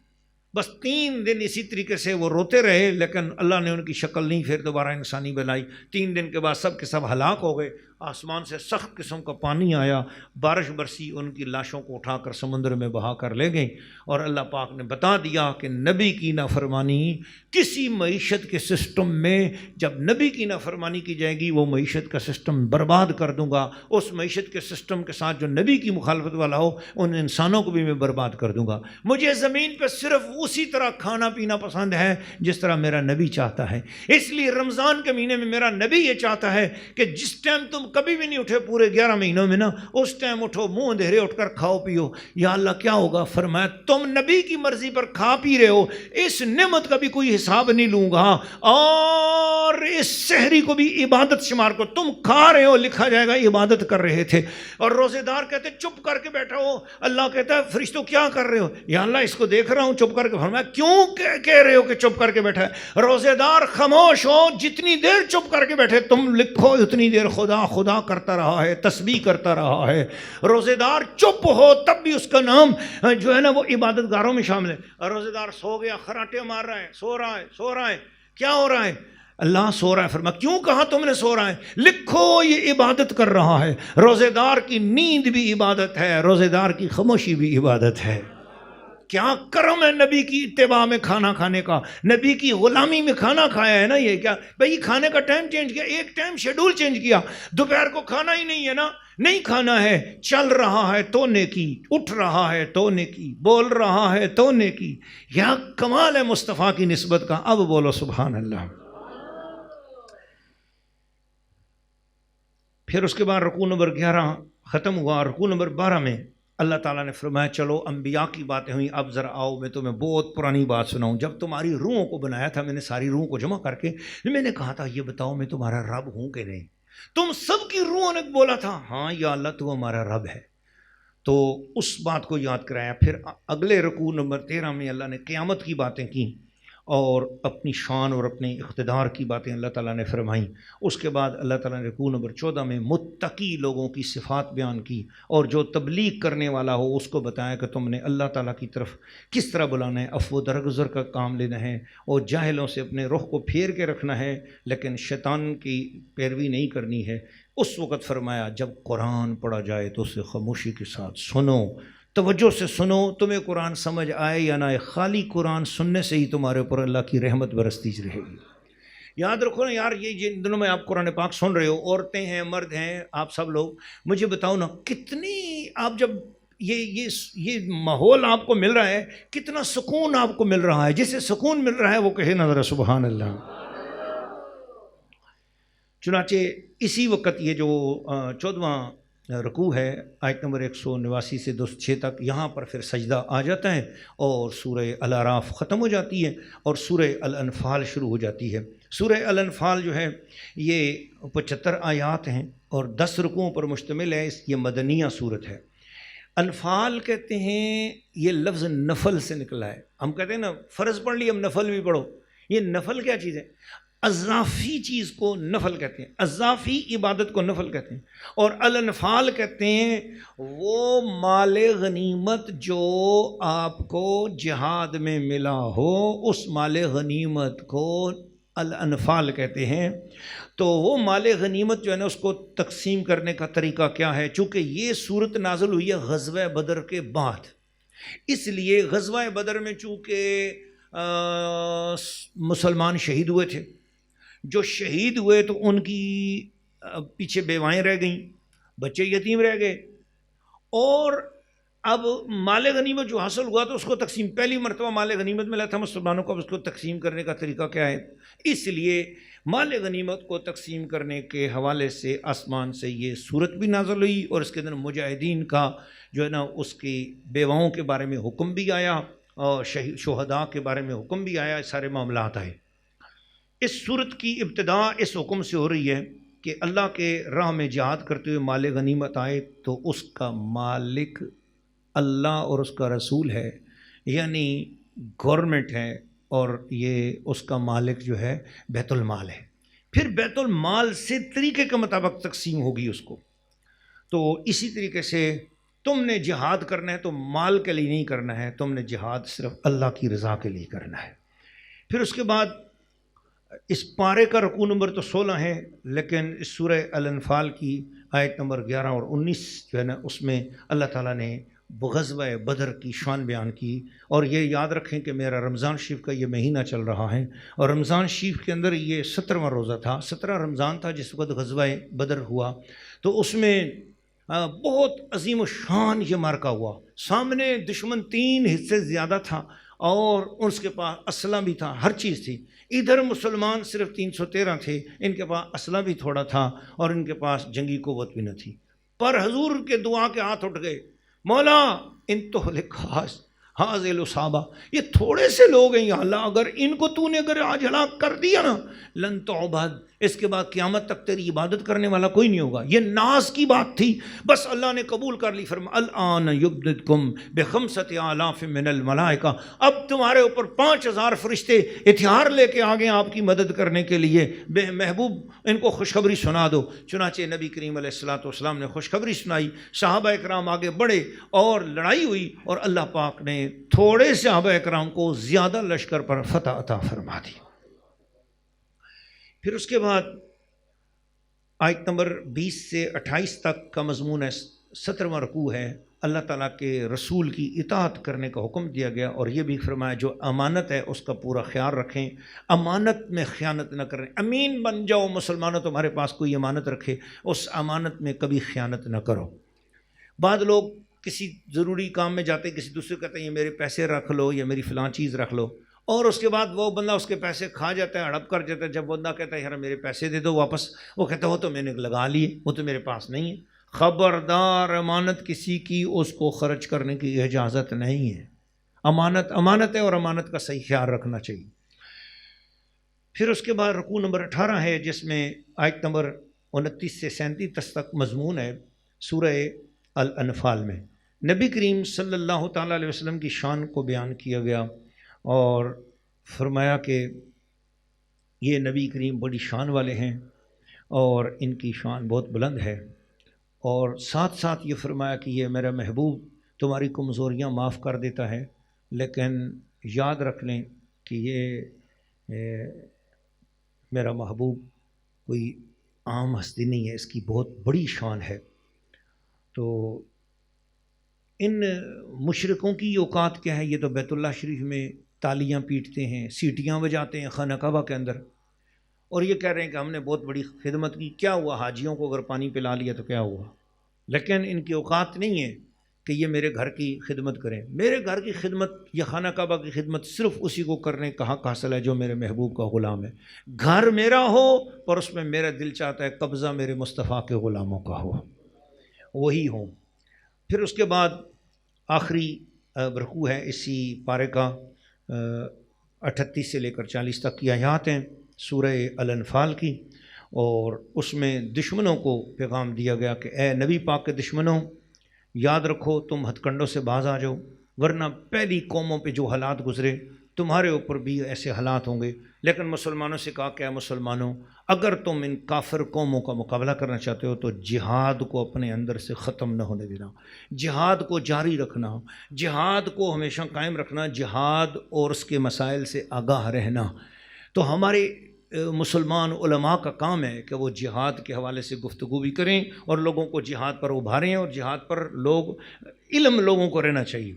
Speaker 1: بس 3 دن اسی طریقے سے وہ روتے رہے، لیکن اللہ نے ان کی شکل نہیں پھر دوبارہ انسانی بنائی. 3 دن کے بعد سب کے سب ہلاک ہو گئے. آسمان سے سخت قسم کا پانی آیا، بارش برسی، ان کی لاشوں کو اٹھا کر سمندر میں بہا کر لے گئیں. اور اللہ پاک نے بتا دیا کہ نبی کی نافرمانی کسی معیشت کے سسٹم میں، جب نبی کی نافرمانی کی جائے گی وہ معیشت کا سسٹم برباد کر دوں گا. اس معیشت کے سسٹم کے ساتھ جو نبی کی مخالفت والا ہو ان انسانوں کو بھی میں برباد کر دوں گا. مجھے زمین پہ صرف اسی طرح کھانا پینا پسند ہے جس طرح میرا نبی چاہتا ہے. اس لیے رمضان کے مہینے میں میرا نبی یہ چاہتا ہے کہ جس ٹائم تم کبھی بھی نہیں اٹھے پورے 11 مہینوں میں نا، اس ٹائم اٹھو، منہ اندھیرے اٹھ کر کھاؤ پیو. یا اللہ کیا ہوگا؟ فرمایا تم نبی کی مرضی پر کھا پی رہے ہو، اس نعمت کا بھی کوئی حساب نہیں لوں گا، اور اس سحری کو بھی عبادت شمار کو. تم کھا رہے ہو، لکھا جائے گا عبادت کر رہے تھے. اور روزے دار کہتے چپ کر کے بیٹھا ہو. اللہ کہتا ہے فرشتوں کیا کر رہے ہو؟ یا اللہ اس کو دیکھ رہا ہوں چپ کر کے. فرمایا کیوں کہہ رہے ہو کہ چپ کر کے بیٹھا ہے؟ روزے دار خاموش ہو، جتنی دیر چپ کر کے بیٹھے تم لکھو اتنی دیر خدا خدا کرتا رہا ہے، تسبیح کرتا رہا ہے. روزے دار چپ ہو تب بھی اس کا نام جو ہے نا وہ عبادت گاروں میں شامل ہے. اور روزے دار سو گیا، خراٹے مار رہا ہے، سو رہا ہے. کیا ہو رہا ہے؟ اللہ سو رہا ہے. فرمایا کیوں کہا تم نے سو رہا ہے؟ لکھو یہ عبادت کر رہا ہے. روزے دار کی نیند بھی عبادت ہے، روزے دار کی خاموشی بھی عبادت ہے. کیا کرم ہے نبی کی اتباع میں کھانا کھانے کا، نبی کی غلامی میں کھانا کھایا ہے نا. یہ کیا بھئی کھانے کا ٹائم چینج کیا، ایک ٹائم شیڈول چینج کیا. دوپہر کو کھانا ہی نہیں ہے نا، نہیں کھانا ہے. چل رہا ہے تو نیکی، اٹھ رہا ہے تو نیکی، بول رہا ہے تو نیکی. یا کمال ہے مصطفیٰ کی نسبت کا. اب بولو سبحان اللہ. پھر اس کے بعد رکوع نمبر 11 ختم ہوا. رکوع نمبر 12 میں اللہ تعالیٰ نے فرمایا چلو انبیاء کی باتیں ہوئیں، اب ذرا آؤ میں تمہیں بہت پرانی بات سناؤں. جب تمہاری روحوں کو بنایا تھا میں نے، ساری روحوں کو جمع کر کے میں نے کہا تھا یہ بتاؤ میں تمہارا رب ہوں کہ نہیں. تم سب کی روحوں نے بولا تھا ہاں یا اللہ تو ہمارا رب ہے. تو اس بات کو یاد کرایا. پھر اگلے رکوع نمبر 13 میں اللہ نے قیامت کی باتیں کی اور اپنی شان اور اپنے اقتدار کی باتیں اللہ تعالیٰ نے فرمائیں. اس کے بعد اللہ تعالیٰ نے رکوع نمبر 14 میں متقی لوگوں کی صفات بیان کی، اور جو تبلیغ کرنے والا ہو اس کو بتایا کہ تم نے اللہ تعالیٰ کی طرف کس طرح بلانا ہے، عفو و درگزر کا کام لینا ہے، اور جاہلوں سے اپنے رخ کو پھیر کے رکھنا ہے، لیکن شیطان کی پیروی نہیں کرنی ہے. اس وقت فرمایا جب قرآن پڑھا جائے تو اسے خاموشی کے ساتھ سنو، توجہ سے سنو. تمہیں قرآن سمجھ آئے یا نہ آئے، خالی قرآن سننے سے ہی تمہارے اوپر اللہ کی رحمت برستی رہے گی. یاد رکھو نا یار، یہ جن دنوں میں آپ قرآن پاک سن رہے ہو، عورتیں ہیں مرد ہیں آپ سب لوگ، مجھے بتاؤ نا کتنی آپ جب یہ ماحول آپ کو مل رہا ہے کتنا سکون آپ کو مل رہا ہے. جسے سکون مل رہا ہے وہ کہے نا ذرا سبحان اللہ. چنانچہ اسی وقت یہ جو 14واں رکوع ہے آیت نمبر 189 سے 206 تک، یہاں پر پھر سجدہ آ جاتا ہے اور سورہ الاعراف ختم ہو جاتی ہے اور سورہ الانفال شروع ہو جاتی ہے۔ سورہ الانفال جو ہے یہ 75 آیات ہیں اور 10 رکوعوں پر مشتمل ہے، یہ مدنیہ صورت ہے۔ انفال کہتے ہیں، یہ لفظ نفل سے نکلا ہے۔ ہم کہتے ہیں نا فرض پڑھ لی، ہم نفل بھی پڑھو، یہ نفل کیا چیز ہے؟ اضافی چیز کو نفل کہتے ہیں، اضافی عبادت کو نفل کہتے ہیں۔ اور الانفال کہتے ہیں وہ مال غنیمت جو آپ کو جہاد میں ملا ہو، اس مال غنیمت کو الانفال کہتے ہیں۔ تو وہ مال غنیمت جو ہے نا اس کو تقسیم کرنے کا طریقہ کیا ہے؟ چونکہ یہ صورت نازل ہوئی ہے غزوہ بدر کے بعد، اس لیے غزوہ بدر میں چونکہ مسلمان شہید ہوئے تھے، جو شہید ہوئے تو ان کی پیچھے بیوائیں رہ گئیں، بچے یتیم رہ گئے، اور اب مال غنیمت جو حاصل ہوا تو اس کو تقسیم، پہلی مرتبہ مال غنیمت ملا تھا مسلمانوں کو، اب اس کو تقسیم کرنے کا طریقہ کیا ہے؟ اس لیے مال غنیمت کو تقسیم کرنے کے حوالے سے آسمان سے یہ صورت بھی نازل ہوئی، اور اس کے اندر مجاہدین کا جو ہے نا اس کی بیواؤں کے بارے میں حکم بھی آیا اور شہداء کے بارے میں حکم بھی آیا، سارے معاملات آئے۔ اس صورت کی ابتدا اس حکم سے ہو رہی ہے کہ اللہ کے راہ میں جہاد کرتے ہوئے مال غنیمت آئے تو اس کا مالک اللہ اور اس کا رسول ہے، یعنی گورنمنٹ ہے، اور یہ اس کا مالک جو ہے بیت المال ہے۔ پھر بیت المال سے طریقے کے مطابق تقسیم ہوگی اس کو۔ تو اسی طریقے سے تم نے جہاد کرنا ہے تو مال کے لیے نہیں کرنا ہے، تم نے جہاد صرف اللہ کی رضا کے لیے کرنا ہے۔ پھر اس کے بعد اس پارے کا رکوع نمبر تو 16 ہے، لیکن اس سورہ الانفال کی آیت نمبر 11 اور 19 جو ہے نا اس میں اللہ تعالیٰ نے غزوہ بدر کی شان بیان کی۔ اور یہ یاد رکھیں کہ میرا رمضان شریف کا یہ مہینہ چل رہا ہے، اور رمضان شریف کے اندر یہ 17واں روزہ تھا، 17 رمضان تھا جس وقت غزوہ بدر ہوا۔ تو اس میں بہت عظیم الشان یہ مارکا ہوا، سامنے دشمن 3 حصے زیادہ تھا اور اس کے پاس اسلحہ بھی تھا، ہر چیز تھی۔ ادھر مسلمان صرف 313 تھے، ان کے پاس اسلحہ بھی تھوڑا تھا اور ان کے پاس جنگی قوت بھی نہ تھی۔ پر حضور کے دعا کے ہاتھ اٹھ گئے، مولا ان تو خاص حاضل صحابہ، یہ تھوڑے سے لوگ ہیں یا اللہ، اگر ان کو تو نے اگر آج ہلاک کر دیا نا لن تعبد، اس کے بعد قیامت تک تیری عبادت کرنے والا کوئی نہیں ہوگا۔ یہ ناز کی بات تھی، بس اللہ نے قبول کر لی۔ فرما الآن یبددکم بخمسۃ آلاف من الملائکہ، اب تمہارے اوپر 5000 فرشتے ہتھیار لے کے آگے آپ کی مدد کرنے کے لیے، بے محبوب ان کو خوشخبری سنا دو۔ چنانچہ نبی کریم علیہ الصلوۃ والسلام نے خوشخبری سنائی، صحابہ اکرام آگے بڑھے اور لڑائی ہوئی، اور اللہ پاک نے تھوڑے صحابہ اکرام کو زیادہ لشکر پر فتح عطا فرما دی۔ پھر اس کے بعد آیت نمبر 20 سے 28 تک کا مضمون ہے، 17واں رکوع ہے، اللہ تعالیٰ کے رسول کی اطاعت کرنے کا حکم دیا گیا، اور یہ بھی فرمایا جو امانت ہے اس کا پورا خیال رکھیں، امانت میں خیانت نہ کریں، امین بن جاؤ مسلمانوں، تمہارے پاس کوئی امانت رکھے اس امانت میں کبھی خیانت نہ کرو۔ بعض لوگ کسی ضروری کام میں جاتے کسی دوسرے کہتے ہیں یہ میرے پیسے رکھ لو یا میری فلاں چیز رکھ لو، اور اس کے بعد وہ بندہ اس کے پیسے کھا جاتا ہے، ہڑپ کر جاتا ہے۔ جب بندہ کہتا ہے یار میرے پیسے دے دو واپس، وہ کہتا ہے وہ تو میں نے لگا لیے، وہ تو میرے پاس نہیں ہے۔ خبردار، امانت کسی کی اس کو خرچ کرنے کی اجازت نہیں ہے۔ امانت امانت ہے اور امانت کا صحیح خیال رکھنا چاہیے۔ پھر اس کے بعد رکوع نمبر 18 ہے جس میں آیت نمبر 29 سے 37 تک مضمون ہے سورہ الانفال میں، نبی کریم صلی اللہ تعالیٰ علیہ وسلم کی شان کو بیان کیا گیا، اور فرمایا کہ یہ نبی کریم بڑی شان والے ہیں اور ان کی شان بہت بلند ہے، اور ساتھ ساتھ یہ فرمایا کہ یہ میرا محبوب تمہاری کمزوریاں معاف کر دیتا ہے، لیکن یاد رکھ لیں کہ یہ میرا محبوب کوئی عام ہستی نہیں ہے، اس کی بہت بڑی شان ہے۔ تو ان مشرکوں کی اوقات کیا ہے؟ یہ تو بیت اللہ شریف میں تالیاں پیٹتے ہیں، سیٹیاں بجاتے ہیں خانہ کعبہ کے اندر، اور یہ کہہ رہے ہیں کہ ہم نے بہت بڑی خدمت کی۔ کیا ہوا؟ حاجیوں کو اگر پانی پلا لیا تو کیا ہوا؟ لیکن ان کی اوقات نہیں ہے کہ یہ میرے گھر کی خدمت کریں۔ میرے گھر کی خدمت یا خانہ کعبہ کی خدمت صرف اسی کو کرنے کا حق حاصل ہے جو میرے محبوب کا غلام ہے۔ گھر میرا ہو اور اس میں میرا دل چاہتا ہے قبضہ میرے مصطفیٰ کے غلاموں کا ہو۔ وہی ہوں۔ پھر اس کے بعد آخری رکوع ہے اسی پارے کا، 38 سے لے کر 40 تک کی آیات ہیں سورہ الانفال کی، اور اس میں دشمنوں کو پیغام دیا گیا کہ اے نبی پاک کے دشمنوں، یاد رکھو تم ہتھ کنڈوں سے باز آ جاؤ، ورنہ پہلی قوموں پہ جو حالات گزرے تمہارے اوپر بھی ایسے حالات ہوں گے۔ لیکن مسلمانوں سے کہا کہ اے مسلمانوں، اگر تم ان کافر قوموں کا مقابلہ کرنا چاہتے ہو تو جہاد کو اپنے اندر سے ختم نہ ہونے دینا، جہاد کو جاری رکھنا، جہاد کو ہمیشہ قائم رکھنا، جہاد اور اس کے مسائل سے آگاہ رہنا۔ تو ہمارے مسلمان علماء کا کام ہے کہ وہ جہاد کے حوالے سے گفتگو بھی کریں اور لوگوں کو جہاد پر ابھاریں، اور جہاد پر علم لوگوں کو رہنا چاہیے۔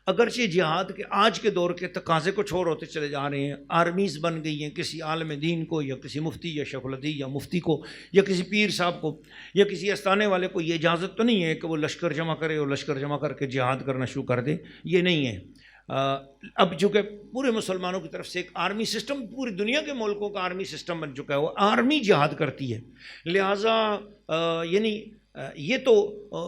Speaker 1: اگرچہ جہاد کے آج کے دور کے تقاضے کو چھوڑ ہوتے چلے جا رہے ہیں، آرمیز بن گئی ہیں، کسی عالم دین کو یا کسی مفتی یا شیخ الحدیث یا مفتی کو یا کسی پیر صاحب کو یا کسی استانے والے کو یہ اجازت تو نہیں ہے کہ وہ لشکر جمع کرے اور لشکر جمع کر کے جہاد کرنا شروع کر دے، یہ نہیں ہے۔ اب چونکہ پورے مسلمانوں کی طرف سے ایک آرمی سسٹم، پوری دنیا کے ملکوں کا آرمی سسٹم بن چکا ہے، وہ آرمی جہاد کرتی ہے، لہٰذا یعنی یہ تو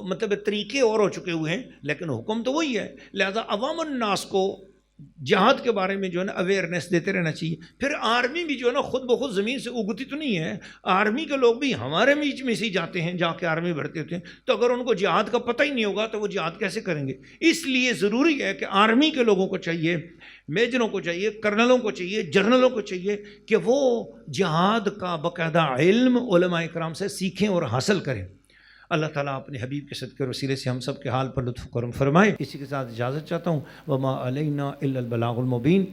Speaker 1: مطلب طریقے اور ہو چکے ہوئے ہیں، لیکن حکم تو وہی ہے، لہذا عوام الناس کو جہاد کے بارے میں جو ہے نا اویئرنیس دیتے رہنا چاہیے۔ پھر آرمی بھی جو ہے نا خود بخود زمین سے اگتی تو نہیں ہے، آرمی کے لوگ بھی ہمارے بیچ میں سے جاتے ہیں، جا کے آرمی بھرتے ہوتے ہیں، تو اگر ان کو جہاد کا پتہ ہی نہیں ہوگا تو وہ جہاد کیسے کریں گے؟ اس لیے ضروری ہے کہ آرمی کے لوگوں کو چاہیے، میجروں کو چاہیے، کرنلوں کو چاہیے، جنرلوں کو چاہیے کہ وہ جہاد کا باقاعدہ علم علماء کرام سے سیکھیں اور حاصل کریں۔ اللہ تعالیٰ اپنے حبیب کے صدقے اور وسیلے سے ہم سب کے حال پر لطف کرم فرمائے۔ اسی کے ساتھ اجازت چاہتا ہوں، وما علینا الا البلاغ المبین۔